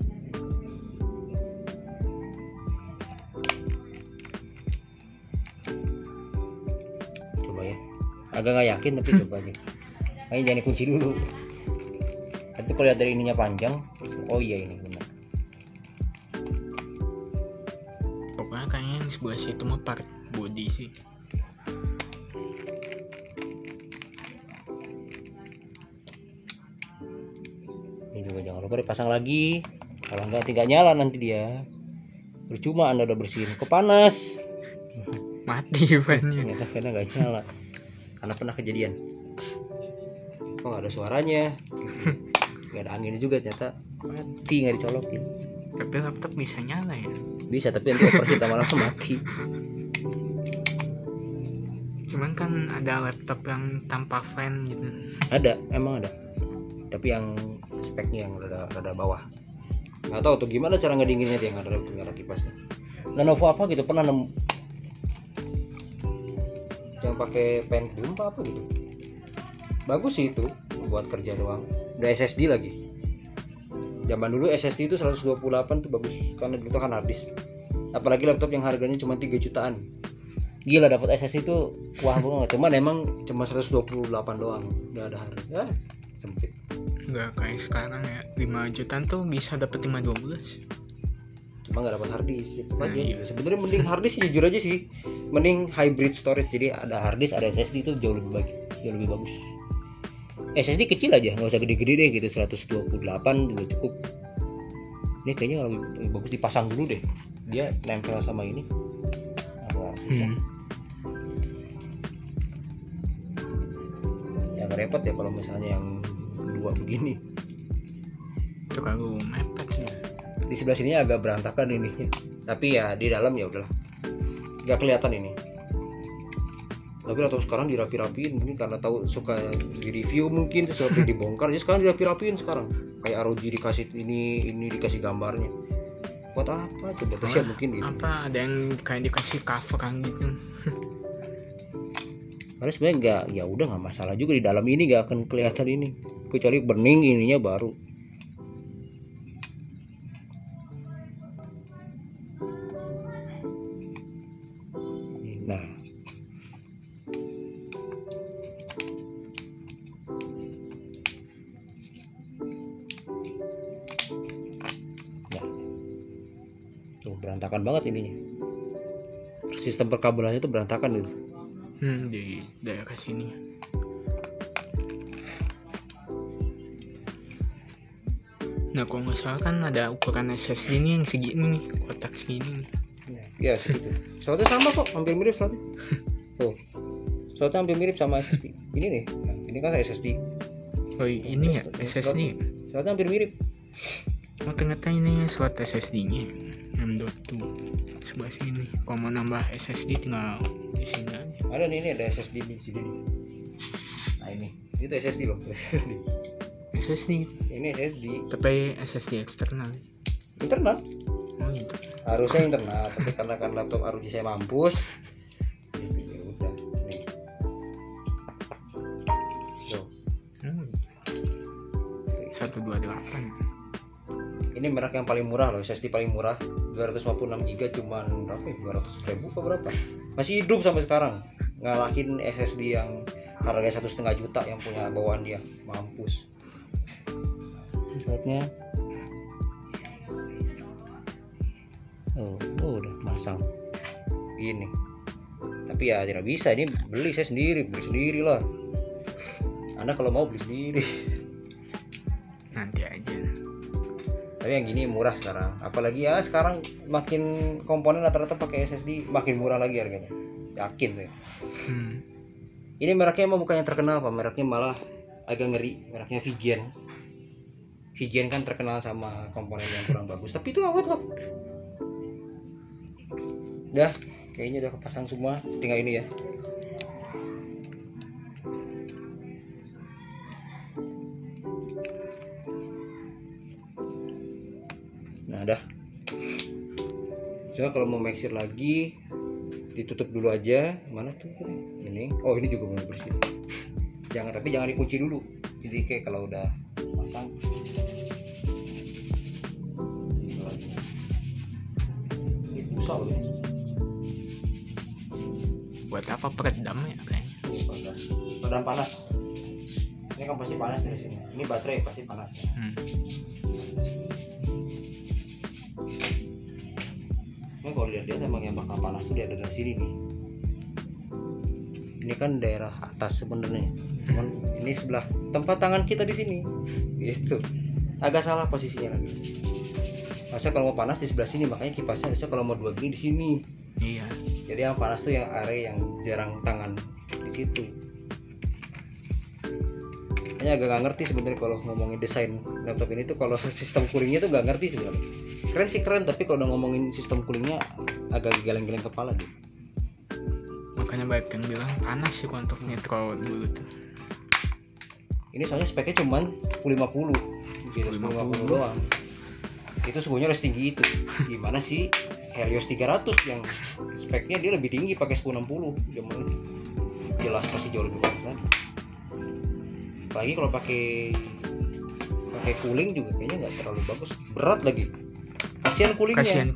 Coba ya. Agak nggak yakin tapi coba aja. Ini jangan dikunci dulu. Tapi kalau lihat dari ininya panjang, oh iya ini benar. Pokoknya kayaknya di sebelah situ mah part body sih. Ini juga jangan lupa dipasang lagi. Kalau nggak tinggal nyala nanti dia. Percuma Anda udah bersihin, kepanas. Mati bannya. Ternyata karena nggak nyala. Karena pernah kejadian. Oh nggak ada suaranya. Nggak ada anginnya juga ternyata mati nggak dicolokin. Tapi laptop bisa nyala ya? Bisa tapi nanti overheat lama-lama mati. Cuman kan ada laptop yang tanpa fan gitu. Ada, emang ada. Tapi yang speknya yang rada bawah. Nggak tahu tuh gimana cara ngedinginnya dia, nggak ada kipasnya. Lenovo apa gitu pernah nemu yang pakai fan boom apa gitu. Bagus sih itu buat kerja doang. Udah SSD lagi. Zaman dulu SSD itu 128 tuh bagus karena dulu kan habis. Apalagi laptop yang harganya cuma 3 jutaan. Gila dapat SSD itu wah banget. Cuman emang cuma 128 doang. Enggak ada harga. Sempit. Enggak kayak sekarang ya. 5 jutaan tuh bisa dapat 512. Cuma nggak dapat harddisk itu aja. Iya. Sebenarnya mending harddisk jujur aja sih. Mending hybrid storage, jadi ada harddisk ada SSD itu jauh lebih bagus, jauh lebih bagus. SSD kecil aja, nggak usah gede-gede deh gitu, 128 juga cukup. Ini kayaknya lebih bagus dipasang dulu deh, dia nempel sama ini agak susah. Ya agak repot ya kalau misalnya yang dua begini. Itu kalau mepet ya. Di sebelah sini agak berantakan ini, tapi ya di dalam ya udahlah, nggak kelihatan ini. Tapi atau sekarang dirapi-rapiin mungkin karena tahu suka di review mungkin terus sampai dibongkar, jadi sekarang dirapi-rapiin sekarang. Kayak ROG dikasih ini dikasih gambarnya. Buat apa coba tuh ya mungkin gitu. Apa ada yang kayak dikasih cover kan gitu. Karena sebenarnya nggak, ya udah nggak masalah juga di dalam ini nggak akan kelihatan ini, kecuali bening ininya baru. Nah, tuh berantakan banget ininya. Sistem perkabelannya itu berantakan gitu. Di daerah sini. Nah kalau nggak salah kan ada ukuran SSD nih yang segini nih, kotak segini nih. Ya segitu. Slotnya sama kok, hampir mirip slotnya. tuh. Slotnya hampir mirip sama SSD. Ini nih, ini kan SSD. Oh ini ya SSD. Slotnya hampir mirip. Oh ternyata ini slot SSD-nya M.2 sebelah sini. Kalau mau nambah SSD tinggal di sini aja. Ada nih, ini ada SSD di sini nih. Nah ini itu SSD loh. SSD. Ini SSD. Tapi SSD eksternal. Internal. Oh itu. Harusnya internal, tapi karena kan laptop ROG saya mampus. Ya udah. Nih. Tuh. 128. Ini merek yang paling murah loh, SSD paling murah 256 GB cuman berapa ya? 200.000 apa berapa? Masih hidup sampai sekarang. Ngalahin SSD yang harganya 1,5 juta yang punya bawaan dia. Mampus. Slotnya oh udah masang gini. Tapi ya tidak bisa, ini beli sendiri lah. Anda kalau mau beli sendiri. Nanti aja. Tapi yang gini murah sekarang, apalagi ya sekarang makin komponen rata-rata pakai SSD makin murah lagi harganya, yakin saya. Ini mereknya emang bukan yang terkenal Pak, mereknya malah agak ngeri, mereknya Vigen kan terkenal sama komponen yang kurang bagus, tapi itu awet loh. Dah, kayaknya udah kepasang semua, tinggal ini ya. Nah dah. Coba kalau mau mixer lagi ditutup dulu aja. Mana tuh ini? Oh ini juga belum bersih. Tapi jangan dikunci dulu. Jadi kayak kalau udah pasang. Ini busa loh. Buat apa peredam ya kayaknya? Peredam panas. Ini kan pasti panas dari sini. Ini baterai pasti panas. Nah, kalau lihat emang yang bakal panas tuh dia ada dari sini nih. Ini kan daerah atas sebenarnya, cuman ini sebelah tempat tangan kita di sini, gitu. Agak salah posisinya lagi. Masa kalau mau panas di sebelah sini, makanya kipasnya harusnya kalau mau dua gini di sini. Iya. Jadi yang panas tuh yang area yang jarang tangan di situ. Kayaknya agak nggak ngerti sebenarnya kalau ngomongin desain laptop ini tuh, kalau sistem coolingnya tuh nggak ngerti sebenarnya. Keren sih keren, tapi kalau udah ngomongin sistem coolingnya agak geleng-geleng kepala deh. Makanya banyak yang bilang panas sih untuk nitro dulu tuh. Ini soalnya speknya cuman 1050 gitu, 1050 doang. Itu suhunya harus tinggi itu. Gimana sih Helios 300 yang speknya dia lebih tinggi pakai 1060, jelas pasti jauh lebih bagus lagi. Apalagi kalau pakai cooling juga kayaknya nggak terlalu bagus, berat lagi. Kasihan coolingnya.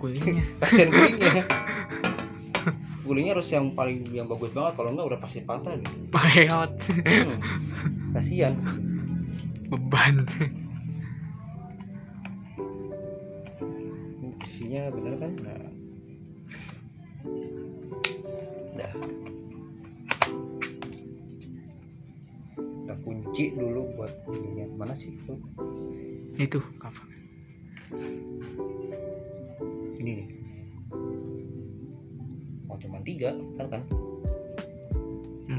Coolingnya harus yang bagus banget, kalau enggak udah pasti patah gitu. Pareot. Kasihan. Beban. Isinya bener kan? Nah. Dah. Kita kunci dulu buat ininya. Mana sih itu? Itu cover. Ini nih. Oh cuma 3 kan? 4.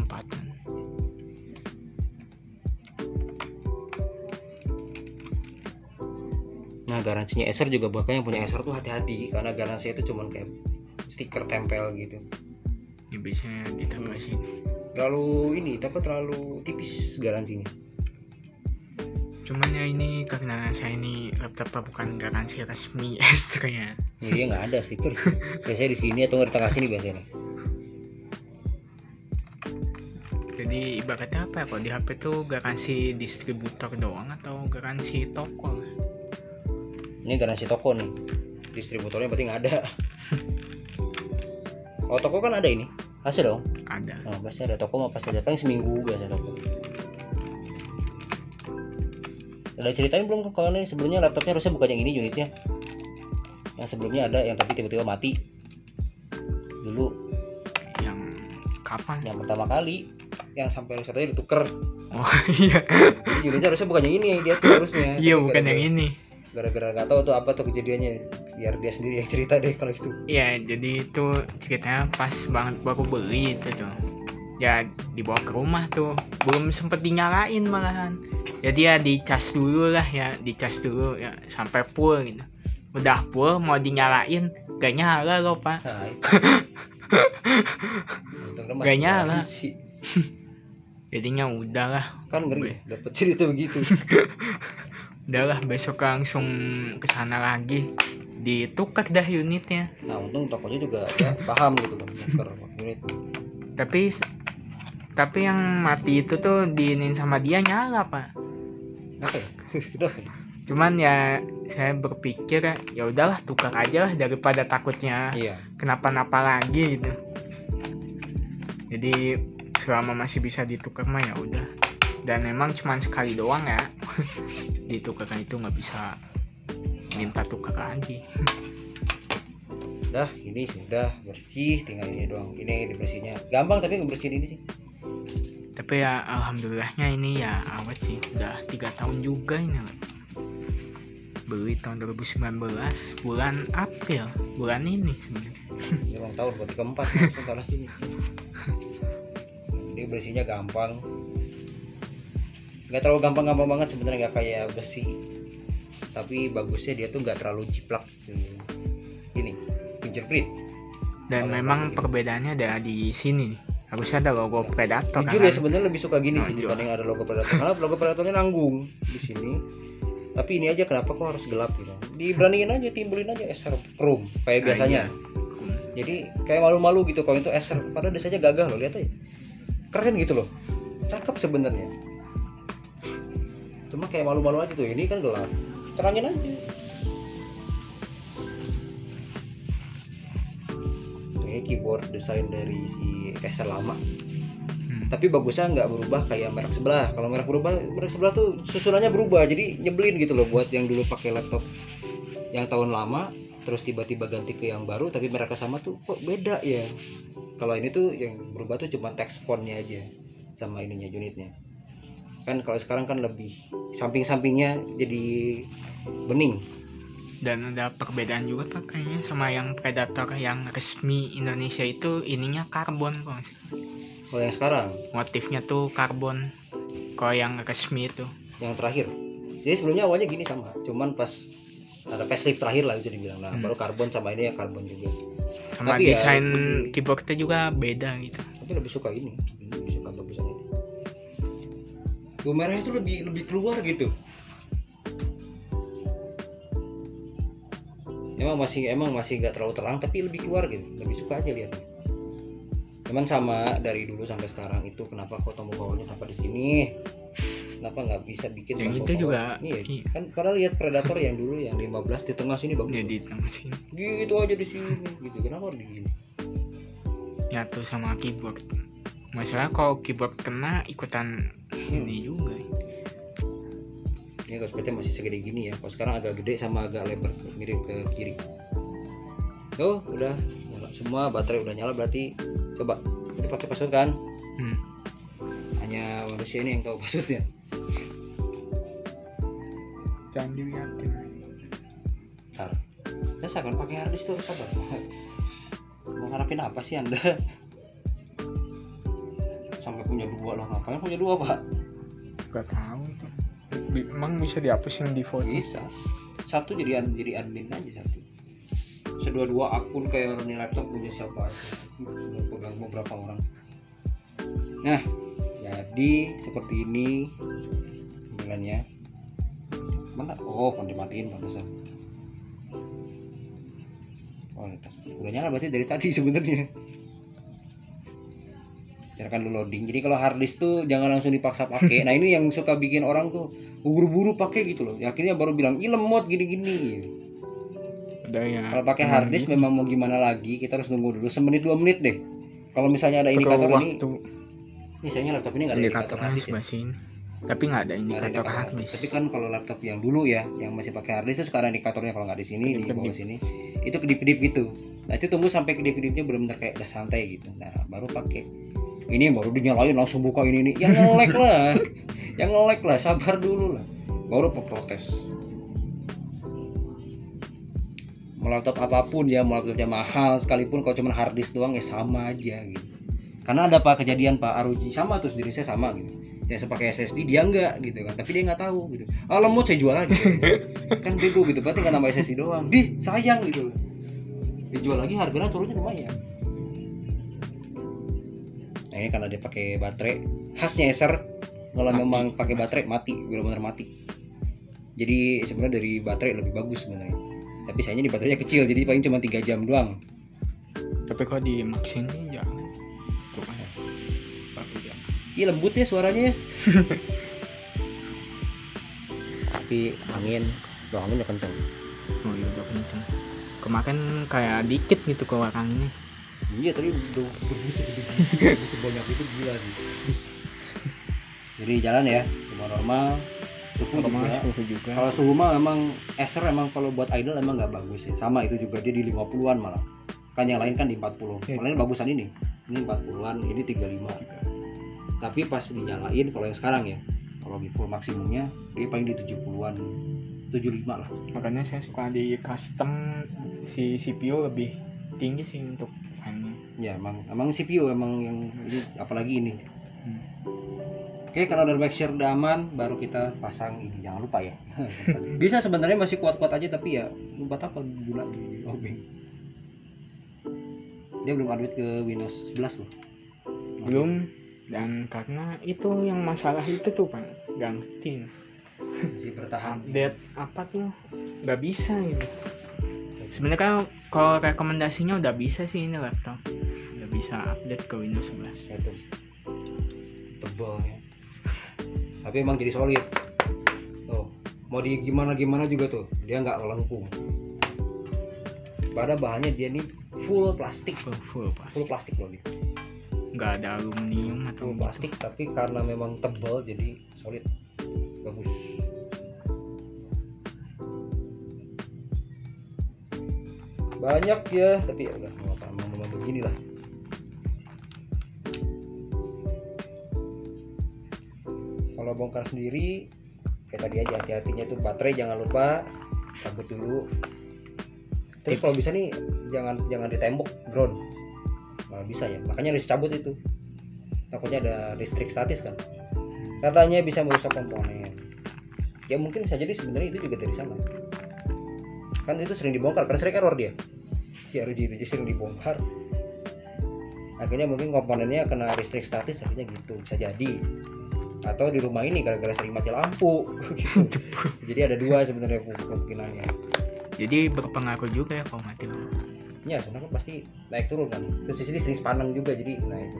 Nah garansinya Acer juga, bahkan yang punya Acer tuh hati-hati karena garansinya itu cuma kayak stiker tempel gitu. Ini biasanya ditambah sini. Terlalu tipis garansinya. Cuman ya ini karena saya ini laptop bukan garansi resmi Acer ya. Iya nggak ada stiker. Biasanya di sini atau di tengah sini biasanya. Jadi ibaratnya apa ya, kalau di HP tuh garansi distributor doang atau garansi toko? Ini garansi toko nih, distributornya berarti nggak ada. Oh toko kan ada ini, pasti dong. Ada. Nah, pasti ada toko mah pasti ada, paling seminggu biasa toko. Ada ceritain belum kalau ini sebelumnya laptopnya harusnya bukan yang ini unitnya? Yang sebelumnya ada yang tapi tiba-tiba mati. Dulu. Yang kapan? Yang pertama kali, yang sampai katanya ditukar. Oh iya. Jadi unitnya harusnya bukan yang ini, dia tuh harusnya. Iya bukan yang ini. Gara-gara nggak tahu tuh apa tuh kejadiannya, biar dia sendiri yang cerita deh kalau itu. Iya jadi itu ceritanya pas banget baru beli itu tuh. ya dibawa ke rumah tuh, belum sempet dinyalain malahan. Jadi ya dicas dulu lah ya, dicas dulu ya sampai full gitu. Udah full mau dinyalain gak nyala loh Pak. Nah, itu. Untungnya Gak masih nyala. garansi. Jadinya udahlah, Kan ngeri dapet cerita begitu. udahlah besok langsung kesana lagi, ditukar dah unitnya. Nah untung tokonya juga ya, paham gitu kan nuker unit. Tapi yang mati itu tuh diinin sama dia nyala Pak. Apa ya? Udah. Cuman ya saya berpikir ya udahlah tukar aja lah daripada takutnya Iya. kenapa-napa lagi gitu. Jadi selama masih bisa ditukar mah ya udah. Dan memang cuman sekali doang ya. Ditukarkan itu nggak bisa minta tukar lagi. Udah ini sudah bersih, tinggal ini doang. Ini dibersihinnya gampang tapi ngebersihin ini sih. Tapi ya alhamdulillahnya ini ya awet sih, udah 3 tahun juga ini. Beli tahun 2019 bulan April, bulan ini sebenarnya. Ulang tahun buat keempat langsung kalah sini. Ini bersihnya gampang. Nggak terlalu gampang banget sebenarnya, nggak kayak besi. Tapi bagusnya dia tuh nggak terlalu jiplak. Ini fingerprint. Dan memang perbedaannya ada di sini nih. Harusnya ada logo Predator. Jujur kan? ya sebenarnya lebih suka gini sih Nonjol. dibanding ada logo Predator. Karena logo Predatornya nanggung di sini. Tapi ini aja kenapa kok harus gelap gitu? Diberaniin aja, timbulin aja eser chrome kayak biasanya. Jadi kayak malu-malu gitu kalau itu eser. Padahal desanya gagah loh, lihat aja. Keren gitu loh. Cakep sebenarnya. Cuma kayak malu-malu aja tuh. Ini kan gelap. Terangin aja. Ini keyboard desain dari si Acer lama. Tapi bagusnya nggak berubah kayak merek sebelah. Kalau merek sebelah tuh susunannya berubah, jadi nyebelin gitu loh buat yang dulu pakai laptop yang tahun lama terus tiba-tiba ganti ke yang baru tapi mereknya sama tuh kok beda ya. Kalau ini tuh yang berubah tuh cuma text fontnya aja sama ininya unitnya. Kan kalau sekarang kan lebih samping-sampingnya jadi bening. Dan ada perbedaan juga Pak kayaknya sama yang Predator yang resmi Indonesia itu ininya karbon kok. Kalau yang sekarang Motifnya tuh karbon. Kalau yang resmi itu yang terakhir. Jadi sebelumnya awalnya gini sama, cuman pas ada facelift terakhir lah bisa dibilang. Nah, baru karbon sama ini ya karbon juga. sama Tapi desain ya, keyboardnya juga beda gitu. Tapi lebih suka ini lebih suka bagusan ini. Tuh merah itu lebih keluar gitu. Emang masih nggak terlalu terang tapi lebih keluar gitu. Lebih suka aja lihatnya. Cuman sama dari dulu sampai sekarang itu kenapa kok tombol powernya tanpa di sini? Kenapa nggak bisa bikin Yang tombol itu power? juga, Iya. iya. Kan padahal lihat Predator yang dulu yang 15 di tengah sini bagus. Jadi tengah sini Gitu aja di sini gitu. Kenapa harus digini? nyatu sama keyboard. Masalah kalau keyboard kena ikutan ini juga. Ini touchpadnya masih segede gini ya. Kalau sekarang agak gede sama agak lebar mirip ke kiri. Oh, udah nyala semua, baterai udah nyala berarti coba kita pakai password kan? Hanya manusia ini yang tahu passwordnya. Jangan dilihatin. Ntar, saya akan pakai harddisk tuh, sabar. Mau ngarapin apa sih Anda? Sampai punya dua lah, ngapain punya dua Pak? Gak tahu tuh. Emang bisa dihapusin di foto? Bisa. Satu jadi admin aja satu. Dua akun kayak ini laptop punya siapa aja. Sudah pegang beberapa orang. Nah, jadi seperti ini tampilannya. Mana? Oh, kan dimatiin pantesan. Oh, udah nyala berarti dari tadi sebenarnya. Biarkan dulu loading. Jadi kalau harddisk tuh jangan langsung dipaksa pakai. Nah, ini yang suka bikin orang tuh buru-buru pakai gitu loh. Akhirnya baru bilang, "Ih, lemot gini-gini." Ya, kalau pakai harddisk memang mau gimana lagi, kita harus nunggu dulu semenit 2 menit deh. Kalau misalnya ada indikator ini sayangnya laptop ini nggak ada indikator harddisk ya. Sini. Tapi nggak ada indikator harddisk. Tapi kan kalau laptop yang dulu ya, yang masih pakai harddisk itu sekarang indikatornya kalau nggak di sini di bawah sini, itu kedip-kedip gitu. Nah itu tunggu sampai kedip-kedipnya benar-benar kayak udah santai gitu. Nah baru pakai. Ini baru dinyalain langsung buka ini. Yang nge-lag lah, sabar dulu lah. Baru protes. Mau laptop apapun ya, mau laptopnya mahal sekalipun kalau cuma harddisk doang ya sama aja gitu. Karena ada Pak kejadian Pak ROG sama terus diri saya sama gitu. Ya saya pakai SSD dia enggak gitu kan. Tapi dia enggak tahu gitu. Kalau mau saya jual lagi. Kan bego gitu. Berarti enggak nambah SSD doang. Sayang gitu. Dijual lagi harganya turunnya lumayan. Nah, ini karena dia pakai baterai khasnya Acer. Kalau memang pakai baterai mati, benar-benar mati. Jadi sebenarnya dari baterai lebih bagus sebenarnya. Tapi sayangnya di baterainya kecil, jadi paling cuma 3 jam doang. Tapi kalau di Maxin ini jangan. Iya lembut ya suaranya. Tapi anginnya kenceng. Oh iya udah kenceng. Kemarin kayak dikit gitu kalau anginnya. Iya tadi udah berbusuk sebanyak itu gila sih. Jadi jalan ya, semua normal. Suhu juga. Kalau suhu mah memang Acer emang kalau buat idle emang nggak bagus ya. Sama itu juga dia di 50-an malah. Kan yang lain kan di 40. Malah bagusan ini. Ini 40-an, ini 35. Tapi pas dinyalain kalau yang sekarang ya, kalau di full maksimumnya dia paling di 70-an, 75 lah. Makanya saya suka di custom si CPU lebih tinggi sih untuk fan-nya. Ya emang CPU emang yang ini apalagi ini. Oke, kalau udah make sure udah aman baru kita pasang ini, jangan lupa ya. Bisa sebenarnya masih kuat-kuat aja tapi ya buat apa gula di obeng. Dia belum update ke Windows 11 loh. Belum. Dan karena itu yang masalah itu tuh Pak, ganti masih bertahan update apa tuh nggak bisa gitu. Sebenarnya kalau rekomendasinya udah bisa sih ini laptop, udah bisa update ke Windows 11 itu tebal ya. Tapi emang jadi solid tuh, mau di gimana juga tuh dia nggak ngelengkung. Pada bahannya dia nih full plastik loh dia. Nggak ada aluminium atau plastik gitu. Tapi karena memang tebal jadi solid, bagus. Banyak ya tapi ya udah memang beginilah. Kalau bongkar sendiri kayak tadi aja, hati-hatinya tuh baterai jangan lupa cabut dulu. Terus kalau bisa nih jangan ditembok ground. Nah, bisa ya, makanya harus cabut itu, takutnya ada listrik statis kan, katanya bisa merusak komponen. Ya mungkin bisa jadi sebenarnya itu juga dari sana kan, itu sering dibongkar karena sering error dia si ROG itu sering dibongkar, akhirnya mungkin komponennya kena listrik statis akhirnya gitu, bisa jadi. Atau di rumah ini gara-gara sering mati lampu gitu. Jadi ada dua sebenarnya kemungkinannya. Jadi berpengaruh juga ya kalau mati lampu. Ya, soalnya kan pasti naik turun kan. Terus di sini sering sepanang juga jadi nah itu.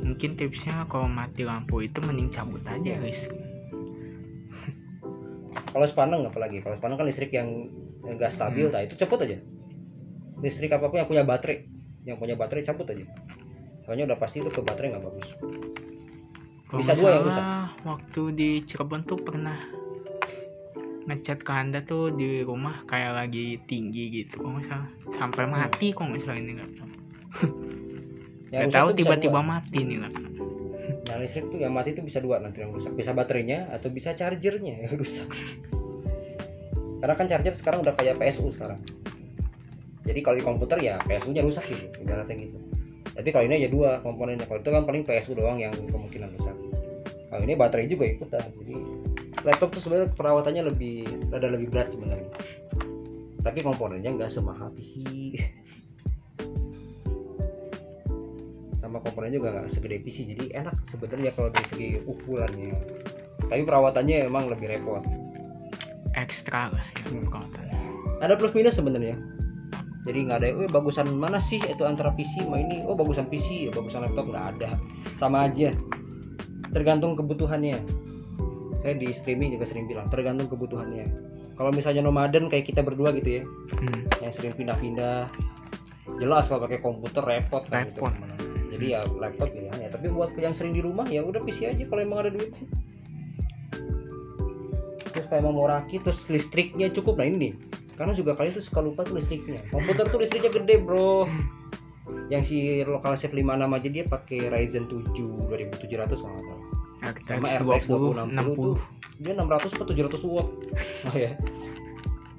Mungkin tipsnya kalau mati lampu itu mending cabut aja guys. Kalau sepanang apalagi, kalau sepanang kan listrik yang enggak stabil, nah itu cepet aja. Listrik apapun yang punya baterai cabut aja. Soalnya udah pasti itu ke baterai nggak bagus. Kalo bisa dua yang rusak. Waktu di Cirebon tuh pernah ngecat ke Anda tuh di rumah kayak lagi tinggi gitu kok nggak salah, sampai mati kok nggak salah ini laptop. Nggak tahu tiba-tiba mati nih laptop. Yang listrik tuh yang mati tuh bisa dua nanti yang rusak, bisa baterainya atau bisa chargernya yang rusak. Karena kan charger sekarang udah kayak PSU sekarang. Jadi kalau di komputer ya PSU-nya rusak gitu, ibaratnya gitu. Tapi kalau ini aja dua komponennya, kalau itu kan paling PSU doang yang kemungkinan rusak. Kalau ini baterai juga ikutan, jadi laptop tuh sebenarnya perawatannya lebih berat sebenarnya. Tapi komponennya nggak semahal PC. Sama komponennya juga nggak segede PC, jadi enak sebenarnya kalau dari segi ukurannya. Tapi perawatannya emang lebih repot. Ekstra lah ya perawatannya. Ada plus minus sebenarnya. Jadi nggak ada, bagusan mana sih itu antara PC sama ini? Oh bagusan PC, bagusan laptop nggak ada. Sama aja. Tergantung kebutuhannya. Saya di streaming juga sering bilang tergantung kebutuhannya. Kalau misalnya nomaden kayak kita berdua gitu ya, yang sering pindah-pindah, jelas kalau pakai komputer repot. Kan gitu. Jadi ya laptop pilihannya. Tapi buat yang sering di rumah ya udah PC aja kalau emang ada duit. Terus kalau emang mau rakit, terus listriknya cukup. Nah ini nih, karena juga kalian tuh suka lupa tuh listriknya. Komputer tuh listriknya gede bro. Yang si lokal chip 56 aja dia pakai Ryzen 7 2700 kalau nggak salah. Sama RTX 2060 tuh dia 600 atau 700 watt. Oh ya.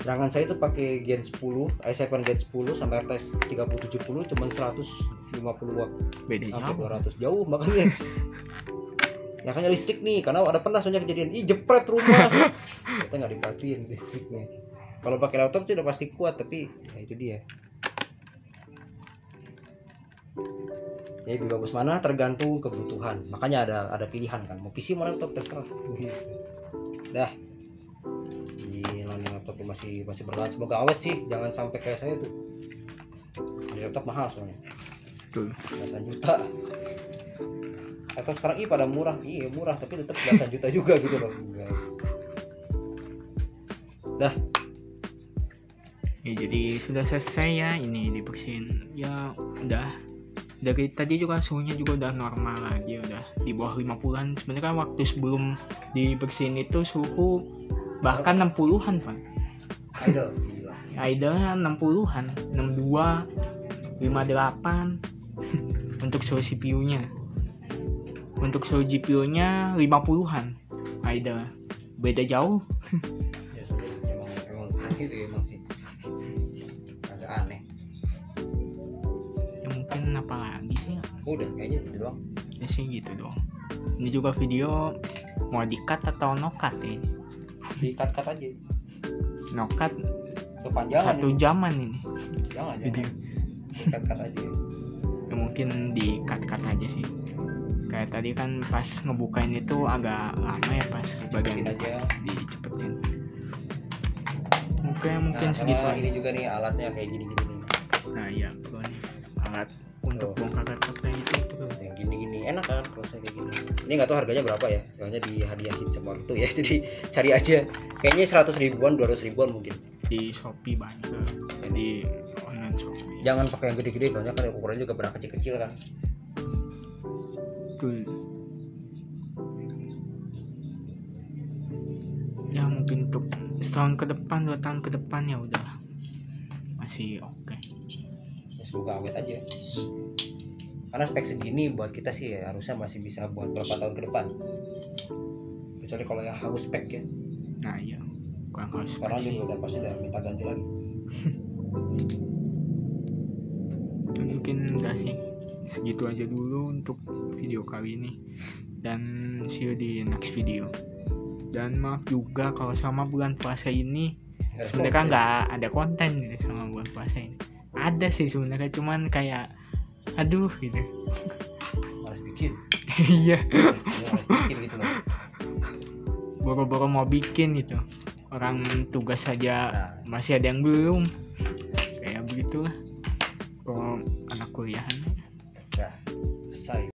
Sedangkan saya itu pakai Gen 10, i7 Gen 10 sama RTX 3070 cuma 150 watt. Beda Sampai jauh. 200 jauh makanya. Makanya listrik nih, karena ada pernah soalnya kejadian, jepret rumah. Kita nggak diperhatiin listriknya. Kalau pakai laptop sih udah pasti kuat, tapi ya itu dia. Ya lebih bagus mana tergantung kebutuhan. Makanya ada pilihan kan. Mau PC mau laptop terserah. Dah. Ini laptopnya masih bertahan, semoga awet sih, jangan sampai kayak saya tuh. Di laptop mahal soalnya. Betul. Belasan juta. Atau sekarang pada murah, iya murah tapi tetap belasan juta juga gitu loh. Dah. Ya, jadi sudah selesai ya, ini dibersihin. Ya udah. Dari tadi juga suhunya juga udah normal lagi, udah di bawah 50-an. Sebenarnya kan waktu sebelum dibersihin itu suhu bahkan 60-an, Pak. Idle gila. Idle 60-an, 62, 58 untuk suhu CPU-nya. Untuk suhu GPU-nya 50-an. Idle. Beda jauh. Ya sudah, emang gitu ya, emang sih. Agak aneh. Ya mungkin apa lagi sih? Udah kayaknya gitu doang. Ya sih gitu dong. Ini juga video mau di-cut atau no-cut ya? Di-cut aja. No-cut Kepanjangan 1 jaman ini. Jangan Jadi di-cut aja. ya mungkin di-cut aja sih. Kayak tadi kan pas ngebukain itu agak lama ya, pas bagian aja. dicepetin. Mungkin Nah, segitu sama aja. ini juga nih alatnya kayak gini-gini nih. Nah iya, bro, nih alat untuk Tuh. bongkar laptop kayak itu tuh. Yang gini-gini enak kan kalau saya kayak gini. Ini nggak tahu harganya berapa ya. Soalnya dihadiahin sama ortu ya. Jadi cari aja. Kayaknya 100 ribuan, 200 ribuan mungkin. Di Shopee banyak, jadi online Shopee. Jangan pakai yang gede-gede, soalnya kan ukurannya juga pernah kecil-kecil kan. Betul. Ya mungkin untuk setahun ke depan, 2 tahun ke depan ya udah masih oke. Ya, semoga awet aja. Karena spek segini buat kita sih ya, harusnya masih bisa buat berapa tahun ke depan. Kecuali kalau yang harus spek ya. Nah iya, kurang harus Sekarang sih. juga udah pasti udah minta ganti lagi. Mungkin udah sih segitu aja dulu untuk video kali ini, dan see you di next video. Dan maaf juga kalau sama bulan puasa ini sebenarnya nggak ada konten gitu sama bulan puasa ini. Ada sih sebenarnya, cuman kayak aduh gitu. Malas bikin. Iya, Malas bikin gitu loh. boro-boro mau bikin gitu, orang tugas saja Nah. masih ada yang belum, kayak begitulah.